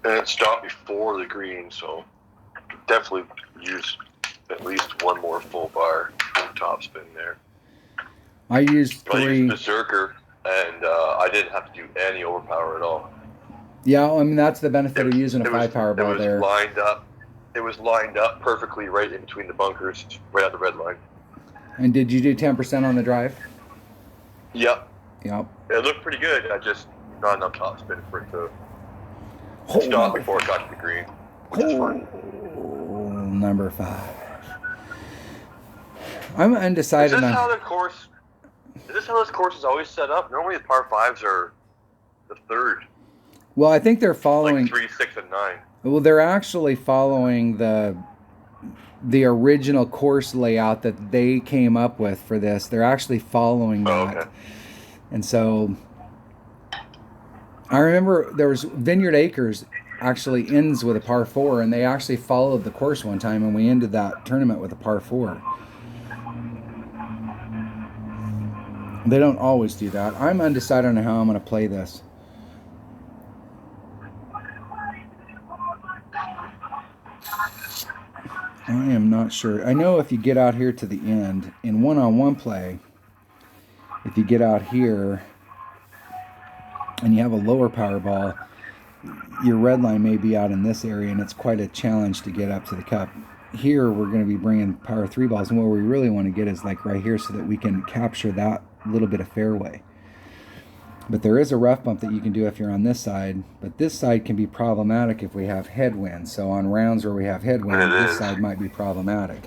And it stopped before the green, so definitely use at least one more full bar topspin there. I used I 3. used Berserker, and I didn't have to do any overpower at all. Yeah, I mean, that's the benefit of using a 5-power ball there. It was lined up perfectly right in between the bunkers, right at the red line. And did you do 10% on the drive? Yep. Yep. It looked pretty good. I just not enough topspin for it to Hole stop number, before it got to the green, which is fine. hole number 5. I'm undecided Is this on. how this course is always set up? Normally the par 5s are the third, Well, I think they're following. like 3, 6, and 9. Well, they're actually following the original course layout that they came up with for this. They're actually following that. Oh, okay. And so I remember there was Vineyard Acres actually ends with a par 4, and they actually followed the course one time, and we ended that tournament with a par 4. They don't always do that. I'm undecided on how I'm going to play this. I am not sure. I know if you get out here to the end, in one-on-one play, if you get out here and you have a lower power ball, your red line may be out in this area, and it's quite a challenge to get up to the cup. Here, we're going to be bringing power 3 balls, and where we really want to get is like right here so that we can capture that little bit of fairway. But there is a rough bump that you can do if you're on this side, but this side can be problematic if we have headwind. So on rounds where we have headwind, this side might be problematic.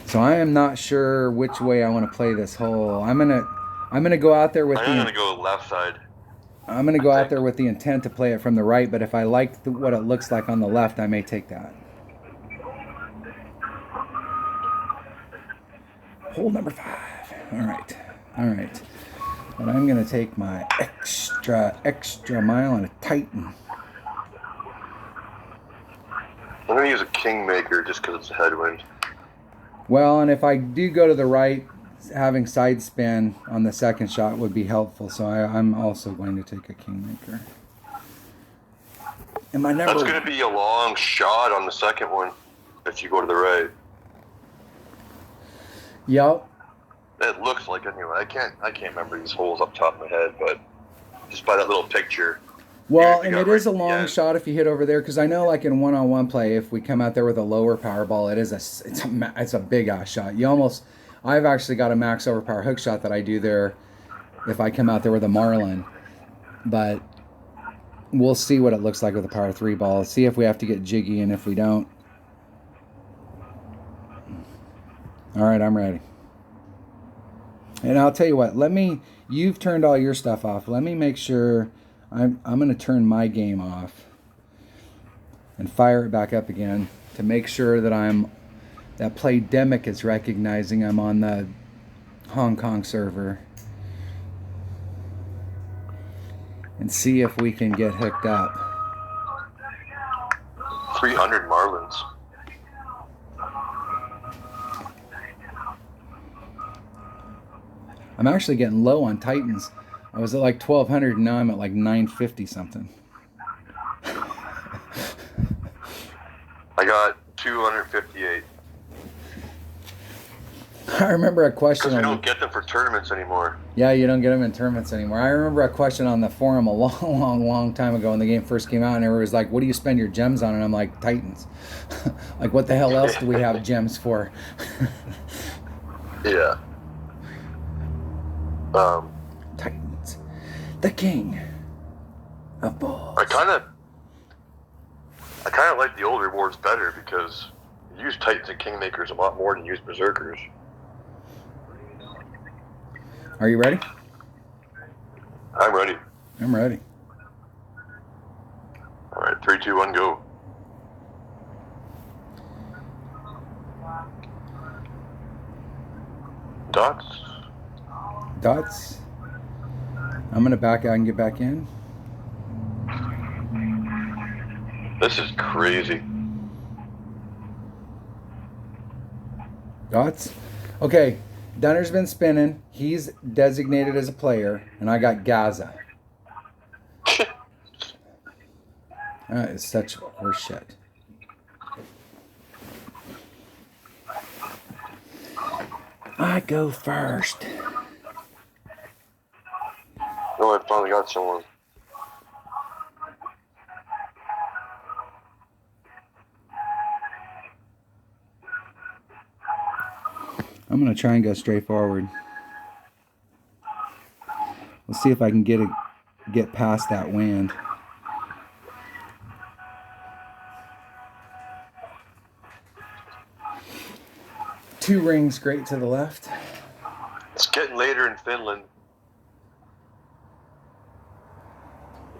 So I am not sure which way I want to play this hole. I'm gonna go out there with I'm gonna go left side. I'm gonna go out there with the intent to play it from the right, but if I like what it looks like on the left, I may take that. Hole number 5. All right. But I'm going to take my extra mile on a Titan. I'm going to use a Kingmaker just because it's a headwind. Well, and if I do go to the right, having side spin on the second shot would be helpful. So I'm also going to take a Kingmaker. And my number. That's going to be a long shot on the second one if you go to the right. Yep. It looks like anyway. I can't remember these holes up top of my head, but just by that little picture. Well, and it is a long shot if you hit over there, because I know, like in one-on-one play, if we come out there with a lower power ball, it's a big ass shot. I've actually got a max overpower hook shot that I do there if I come out there with a Marlin, but we'll see what it looks like with a power 3 ball. See if we have to get jiggy, and if we don't. All right, I'm ready. And I'll tell you what, you've turned all your stuff off. Let me make sure I'm going to turn my game off and fire it back up again to make sure that Playdemic is recognizing I'm on the Hong Kong server. And see if we can get hooked up. 300 Marlins. I'm actually getting low on Titans. I was at like 1,200 and now I'm at like 950 something. I got 258. I remember a question. Because we don't get them for tournaments anymore. Yeah, you don't get them in tournaments anymore. I remember a question on the forum a long time ago when the game first came out, and everyone was like, "What do you spend your gems on?" And I'm like, "Titans." Like, what the hell else do we have gems for? Yeah. Titans, the king of balls. I kind of like the old rewards better because you use Titans and Kingmakers a lot more than you use Berserkers. Are you ready? I'm ready. I'm ready. All right, 3, 2, 1, go. Dots. Dots. I'm gonna back out and get back in. This is crazy. Dots. Okay, Dunner's been spinning. He's designated as a player, and I got Gaza. That is such horseshit. I go first. Oh, I finally got someone. I'm gonna try and go straight forward. Let's see if I can get past that wind. Two rings great to the left. It's getting later in Finland.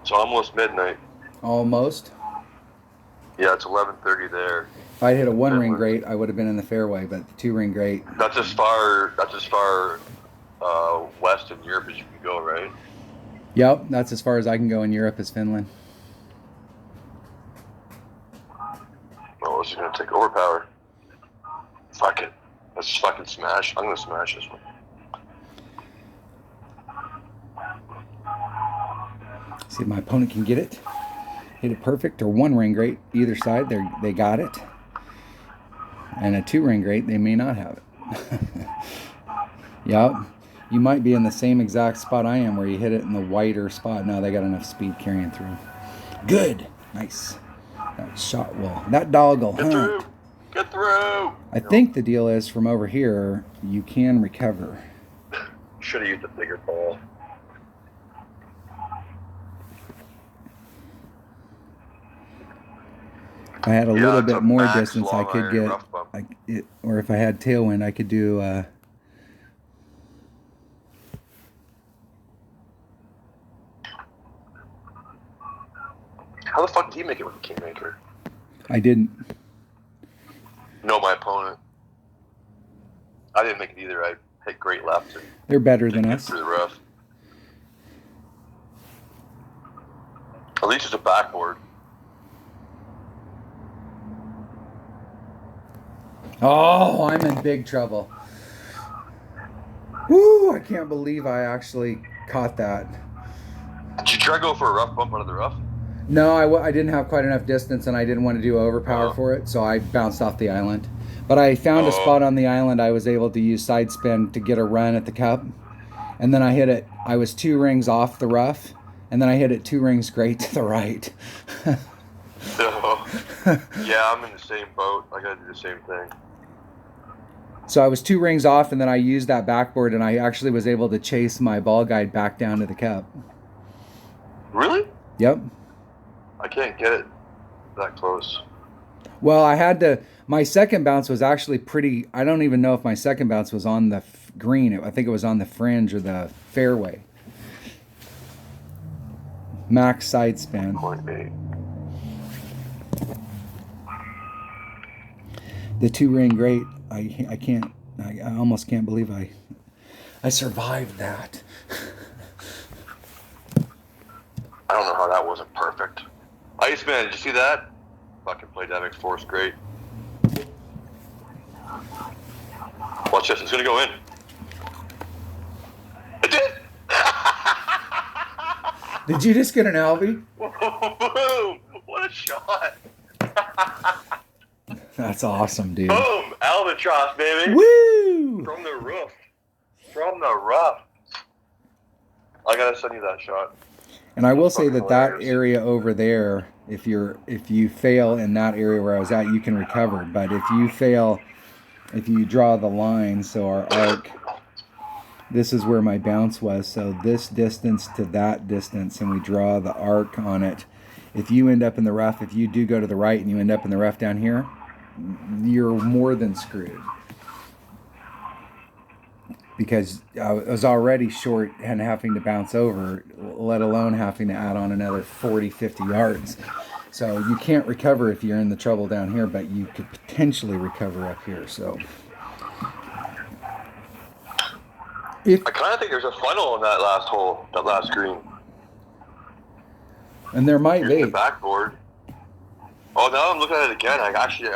It's almost midnight. Almost. Yeah, it's 11:30 there. If I'd hit a one ring great, I would have been in the fairway, but the two ring great. That's as far west in Europe as you can go, right? Yep, that's as far as I can go in Europe is Finland. Oh, this is gonna take overpower. Fuck it. Let's just fucking smash. I'm gonna smash this one. See if my opponent can get it. Hit it perfect or one ring great. Either side, they got it. And a two ring great, they may not have it. Yep. You might be in the same exact spot I am where you hit it in the whiter spot. No, they got enough speed carrying through. Good. Nice. That shot will. That dog will Get through. Get through. I think the deal is from over here, you can recover. Should have used a bigger ball. If I had a little it's bit a more max distance, I long could iron get, rough bump. or if I had tailwind, I could do. How the fuck do you make it with a Kingmaker? I didn't. No, my opponent. I didn't make it either. I hit great left. And They're better than get us. through the rough. At least it's a backboard. Oh, I'm in big trouble. Woo! I can't believe I actually caught that. Did you try to go for a rough bump out of the rough? No, I didn't have quite enough distance, and I didn't want to do overpower for it, so I bounced off the island. But I found a spot on the island I was able to use side spin to get a run at the cup. And then I hit it. I was two rings off the rough, and then I hit it two rings great to the right. Yeah, I'm in the same boat. I gotta do the same thing. So I was two rings off, and then I used that backboard, and I actually was able to chase my ball guide back down to the cup. Really? Yep. I can't get it that close. Well, I had to. My second bounce was actually pretty. I don't even know if my second bounce was on the green. I think it was on the fringe or the fairway. Max side spin. 0.8. The two ring great. I can't. I almost can't believe I survived that. I don't know how that wasn't perfect. Iceman, did you see that? fucking played Dynamic Force great. Watch this. It's gonna go in. It did. Did you just get an Albie? Boom! What a shot! That's awesome, dude. Boom! Albatross, baby. Woo! From the roof. From the rough. I gotta send you that shot. And I will say that Hilarious. area over there, if you fail in that area where I was at, you can recover. But if you fail, if you draw the line, so our arc, this is where my bounce was. So this distance to that distance, and we draw the arc on it. If you end up in the rough, if you do go to the right and you end up in the rough down here, you're more than screwed. Because I was already short and having to bounce over, let alone having to add on another 40, 50 yards. So you can't recover if you're in the trouble down here, but you could potentially recover up here. So if I kind of think there's a funnel in that last hole, that last green. and there might Here's the be. backboard. Oh, now I'm looking at it again. I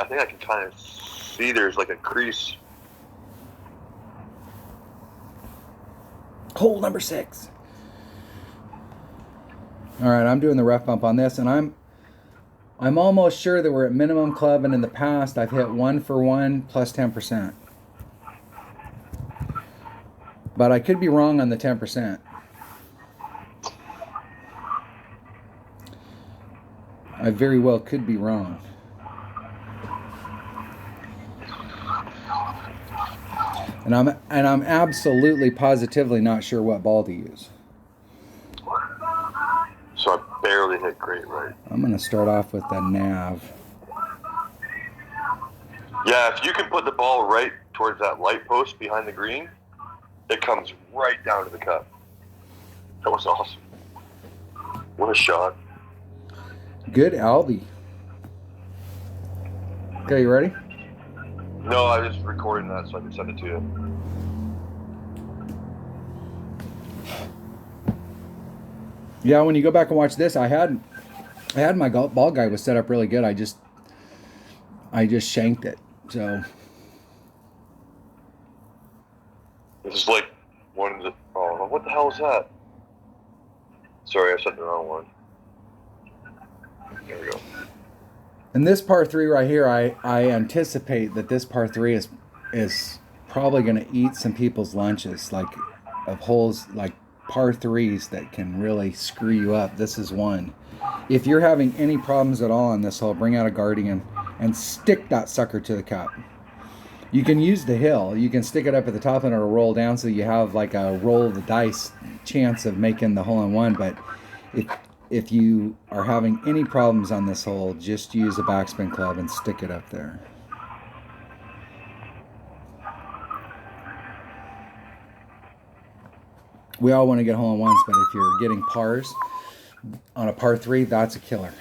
think I can kind of see there's like a crease. Hole number 6. All right, I'm doing the rough bump on this, and I'm almost sure that we're at minimum club, and in the past I've hit 1 for 1 plus 10%. But I could be wrong on the 10%. I very well could be wrong. And I'm absolutely positively not sure what ball to use. So I barely hit great right. I'm going to start off with the nav. Yeah, if you can put the ball right towards that light post behind the green, it comes right down to the cup. That was awesome. What a shot. Good Albie. Okay, you ready? No, I was just recording that so I can send it to you. Yeah, when you go back and watch this, I had my ball guy was set up really good. I just shanked it. So This is like one of the... Oh, what the hell is that? Sorry, I said the wrong one. There we go. and this par 3 right here, I anticipate that this par 3 is probably going to eat some people's lunches, like of holes like par 3s that can really screw you up. This is one. If you're having any problems at all on this hole, bring out a Guardian and stick that sucker to the cup. You can use the hill. You can stick it up at the top and it'll roll down, so you have like a roll of the dice chance of making the hole-in-one. But if you are having any problems on this hole, just use a backspin club and stick it up there. We all want to get hole-in-ones, but if you're getting pars on a par 3, that's a killer.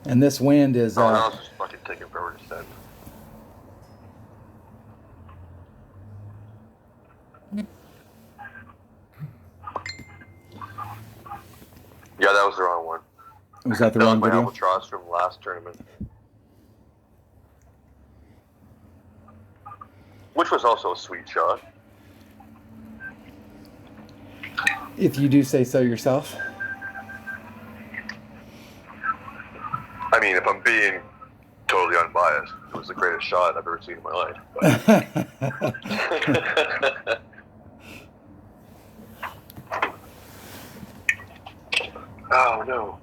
And this wind is... Oh, now it's just fucking taking forever to send. Yeah, that was the wrong one. Was that the That was wrong my video? albatross from last tournament. Which was also a sweet shot. If you do say so yourself. I mean, if I'm being totally unbiased, it was the greatest shot I've ever seen in my life. But... Oh, no.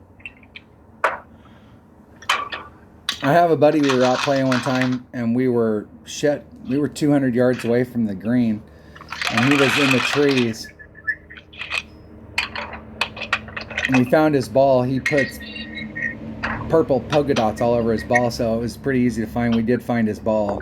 I have a buddy, we were out playing one time, and we were 200 yards away from the green, and he was in the trees. And we found his ball. He puts purple polka dots all over his ball, so it was pretty easy to find. We did find his ball.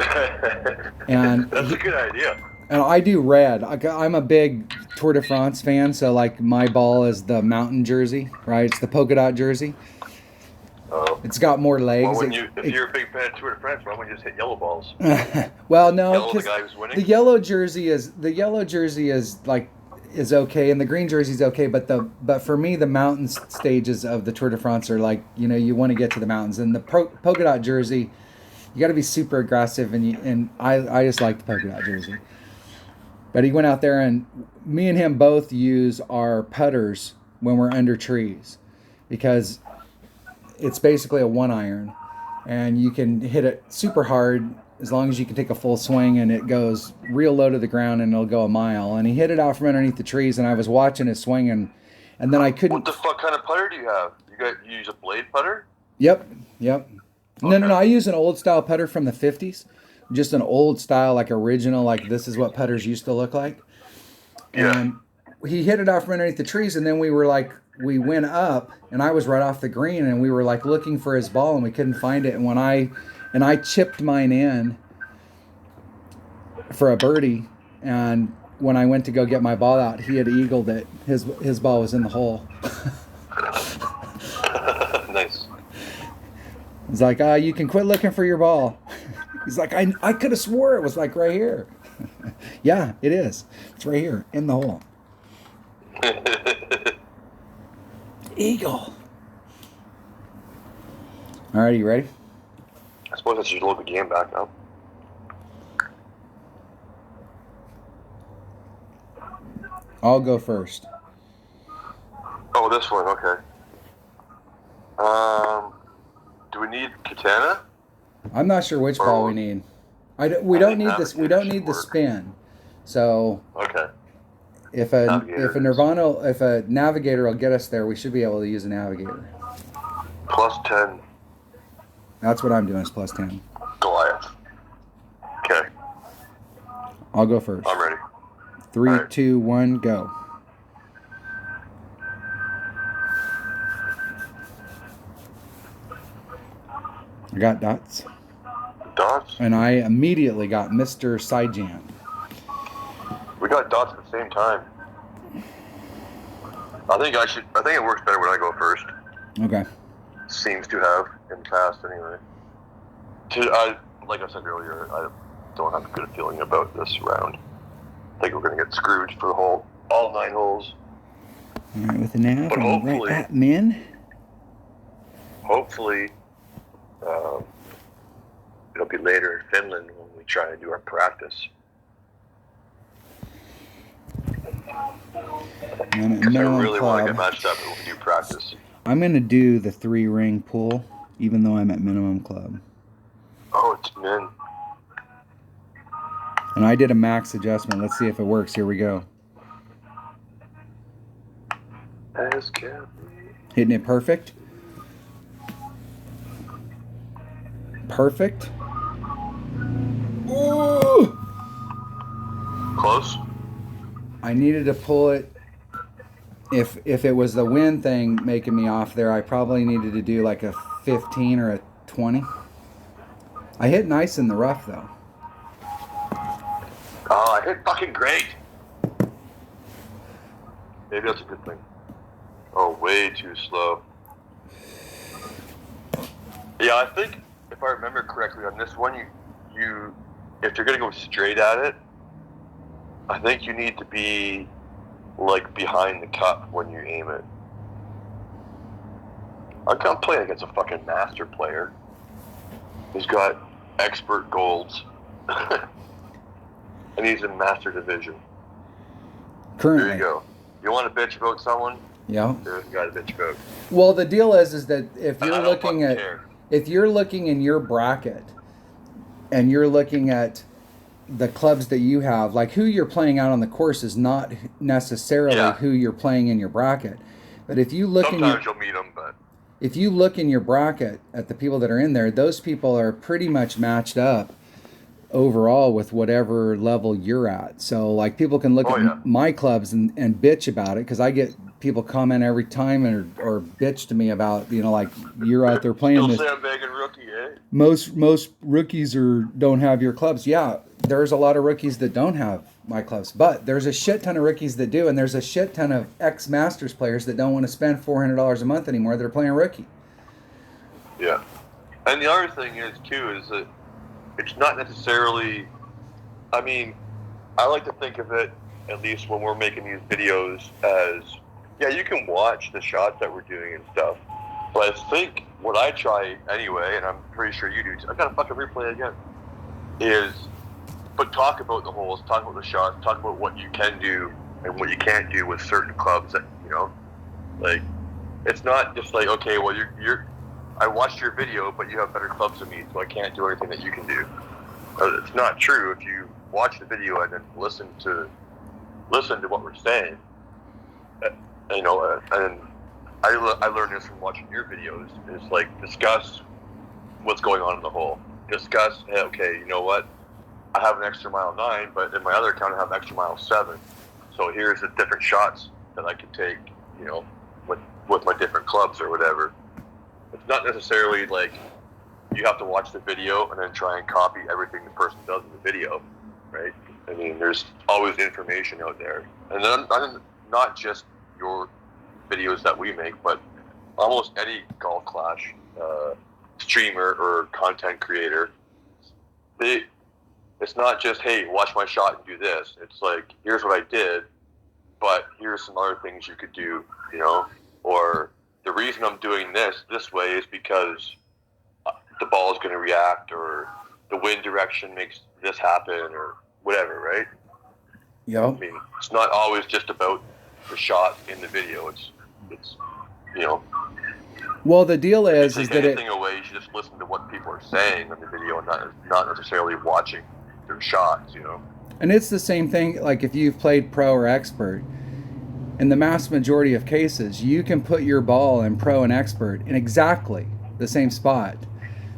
And that's a good idea. And I do red. I'm a big Tour de France fan, so like my ball is the mountain jersey, right? It's the polka dot jersey. Oh. It's got more legs. Well, if you're a big fan of Tour de France, why wouldn't you just hit yellow balls? Well, no, Yellow, the because guy who's winning? the yellow jersey is like is okay, and the green jersey's okay, but for me, the mountain stages of the Tour de France are like, you want to get to the mountains, and the polka dot jersey, you got to be super aggressive, and I just like the polka dot jersey. But he went out there, and me and him both use our putters when we're under trees, because it's basically a 1-iron, and you can hit it super hard as long as you can take a full swing, and it goes real low to the ground, and it'll go a mile. And he hit it out from underneath the trees, and I was watching his swing, and then I couldn't. What the fuck kind of putter do you have? You use a blade putter? Yep. Okay. No. I use an old style putter from the 50s, just an old style, like original, like this is what putters used to look like. Yeah. And he hit it out from underneath the trees, and then we went up, and I was right off the green, and we were like looking for his ball, and we couldn't find it. And I chipped mine in for a birdie, and when I went to go get my ball out, he had eagled it. His ball was in the hole. Nice. He's like, you can quit looking for your ball. He's like, I could have swore it was like right here. Yeah, it is. It's right here in the hole. Eagle. All right, you ready? I suppose I should load the game back now. I'll go first. Oh, this one, okay. Do we need Katana? I'm not sure which ball we need. We don't need this. We don't need the work. spin. So Okay. if a navigator will get us there, we should be able to use a navigator. Plus 10 That's what I'm doing. Is plus 10. Goliath. Okay. I'll go first. I'm ready. 3, All right. 2, 1, go. I got dots. Dots? And I immediately got Mr. Sidejan. We got dots at the same time. I think it works better when I go first. Okay. Seems to have in the past anyway. Like I said earlier, I don't have a good feeling about this round. I think we're going to get screwed for all 9 holes. All right, with the nav, But I'm hopefully- right at min. Hopefully, it'll be later in Finland when we try and do our practice. I'm at Because I minimum really want to get club. matched up when we do practice. I'm going to do the 3-ring pool, even though I'm at minimum club. Oh, it's min. And I did a max adjustment. Let's see if it works. Here we go. As can Hitting it perfect. Perfect. Ooh! Close? I needed to pull it. If it was the wind thing making me off there, I probably needed to do like a 15 or a 20. I hit nice in the rough though. Oh, I hit fucking great. Maybe that's a good thing. Oh, way too slow. Yeah, I think if I remember correctly on this one, you if you're gonna go straight at it, I think you need to be like behind the cup when you aim it. I'm playing against a fucking master player. He's got expert golds. And he's in master division. Currently. There you go. You want to bitch about someone? Yeah. There's a guy to bitch about. Well, the deal is that if I you're don't looking fucking at care. if you're looking in your bracket and you're looking at the clubs that you have, like who you're playing out on the course is not necessarily Yeah. who you're playing in your bracket. But if you look Sometimes you'll meet them, but if you look in your bracket at the people that are in there, those people are pretty much matched up overall with whatever level you're at. So like people can look at my clubs and bitch about it, because I get people comment every time or bitch to me about, like you're out there playing still this. say I'm begging rookie, eh? Most rookies don't have your clubs. Yeah, there's a lot of rookies that don't have my clubs, but there's a shit ton of rookies that do, and there's a shit ton of ex-Masters players that don't want to spend $400 a month anymore. They're playing rookie. Yeah. And the other thing is, too, is that it's not necessarily... I mean, I like to think of it at least when we're making these videos, as yeah, you can watch the shots that we're doing and stuff. But I think what I try anyway, and I'm pretty sure you do too, I gotta fucking replay it again, is but talk about the holes, talk about the shots, talk about what you can do and what you can't do with certain clubs that, you know, like, it's not just like, okay, well, I watched your video, but you have better clubs than me, so I can't do anything that you can do. It's not true. If you watch the video and then listen to what we're saying, you know, and I learned this from watching your videos. Is like discuss what's going on in the hole. Discuss, hey, okay, you know what? I have an extra mile 9, but in my other account I have extra mile 7. So here's the different shots that I can take, you know, with my different clubs or whatever. It's not necessarily like you have to watch the video and then try and copy everything the person does in the video, right? I mean, there's always information out there. And then not just your videos that we make, but almost any Golf Clash streamer or content creator, it's not just, hey, watch my shot and do this. It's like, here's what I did, but here's some other things you could do, you know? Or the reason I'm doing this way is because the ball is going to react, or the wind direction makes this happen, or whatever, right? Yep. I mean, it's not always just about the shot in the video. It's you know. Well, the deal is that anything away, you should just listen to what people are saying in the video and not necessarily watching their shots, you know. And it's the same thing. Like if you've played pro or expert, in the vast majority of cases, you can put your ball in pro and expert in exactly the same spot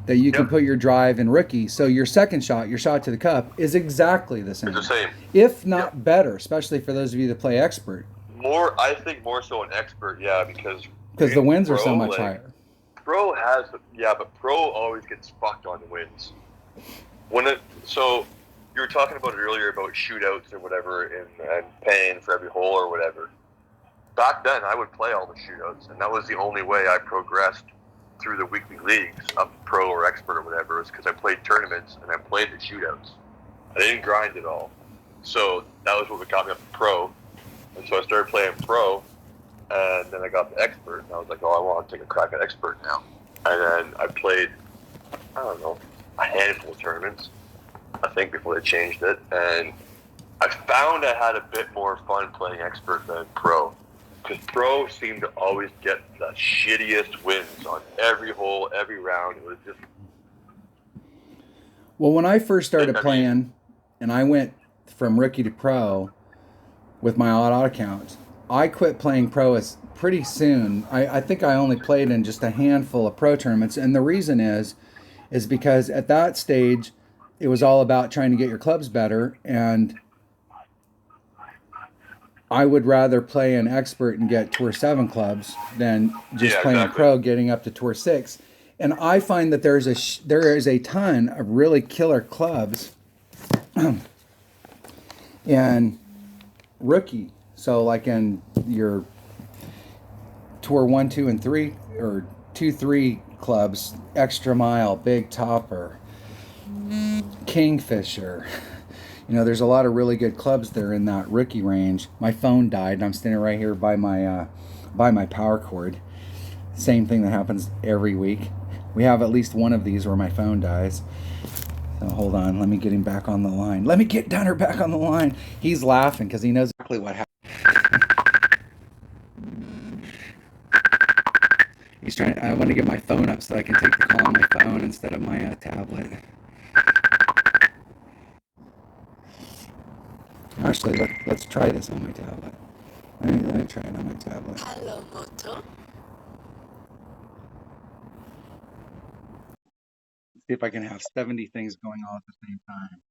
that you can put your drive in rookie. So your second shot, your shot to the cup, is exactly the same. It's the same. If not better, especially for those of you that play expert. I think more so an expert, yeah, because the winds are so much higher. Pro has, but pro always gets fucked on the winds. So you were talking about it earlier about shootouts or whatever and paying for every hole or whatever. Back then, I would play all the shootouts, and that was the only way I progressed through the weekly leagues up pro or expert or whatever, is because I played tournaments and I played the shootouts. I didn't grind at all. So that was what got me up to pro. And so I started playing pro, and then I got the expert, and I was like, oh, I want to take a crack at expert now. And then I played, I don't know, a handful of tournaments, I think, before they changed it. And I found I had a bit more fun playing expert than pro. Because pro seemed to always get the shittiest wins on every hole, every round. It was just... Well, when I first started playing, and I went from rookie to pro with my odd account, I quit playing pro pretty soon. I think I only played in just a handful of pro tournaments. And the reason is because at that stage, it was all about trying to get your clubs better. And I would rather play an expert and get Tour 7 clubs than just playing a pro getting up to Tour 6. And I find that there is a ton of really killer clubs in rookie. So like in your Tour 1, 2, and 3, or 2, 3 clubs, Extra Mile, Big Topper, Kingfisher. You know, there's a lot of really good clubs there in that rookie range. My phone died, and I'm standing right here by my power cord. Same thing that happens every week. We have at least one of these where my phone dies. So hold on, let me get him back on the line. Let me get Dunner back on the line. He's laughing because he knows exactly what happened. He's trying. I want to get my phone up so I can take the call on my phone instead of my tablet. Actually, let's try this on my tablet. Let me try it on my tablet. Hello, Moto. See if I can have 70 things going on at the same time.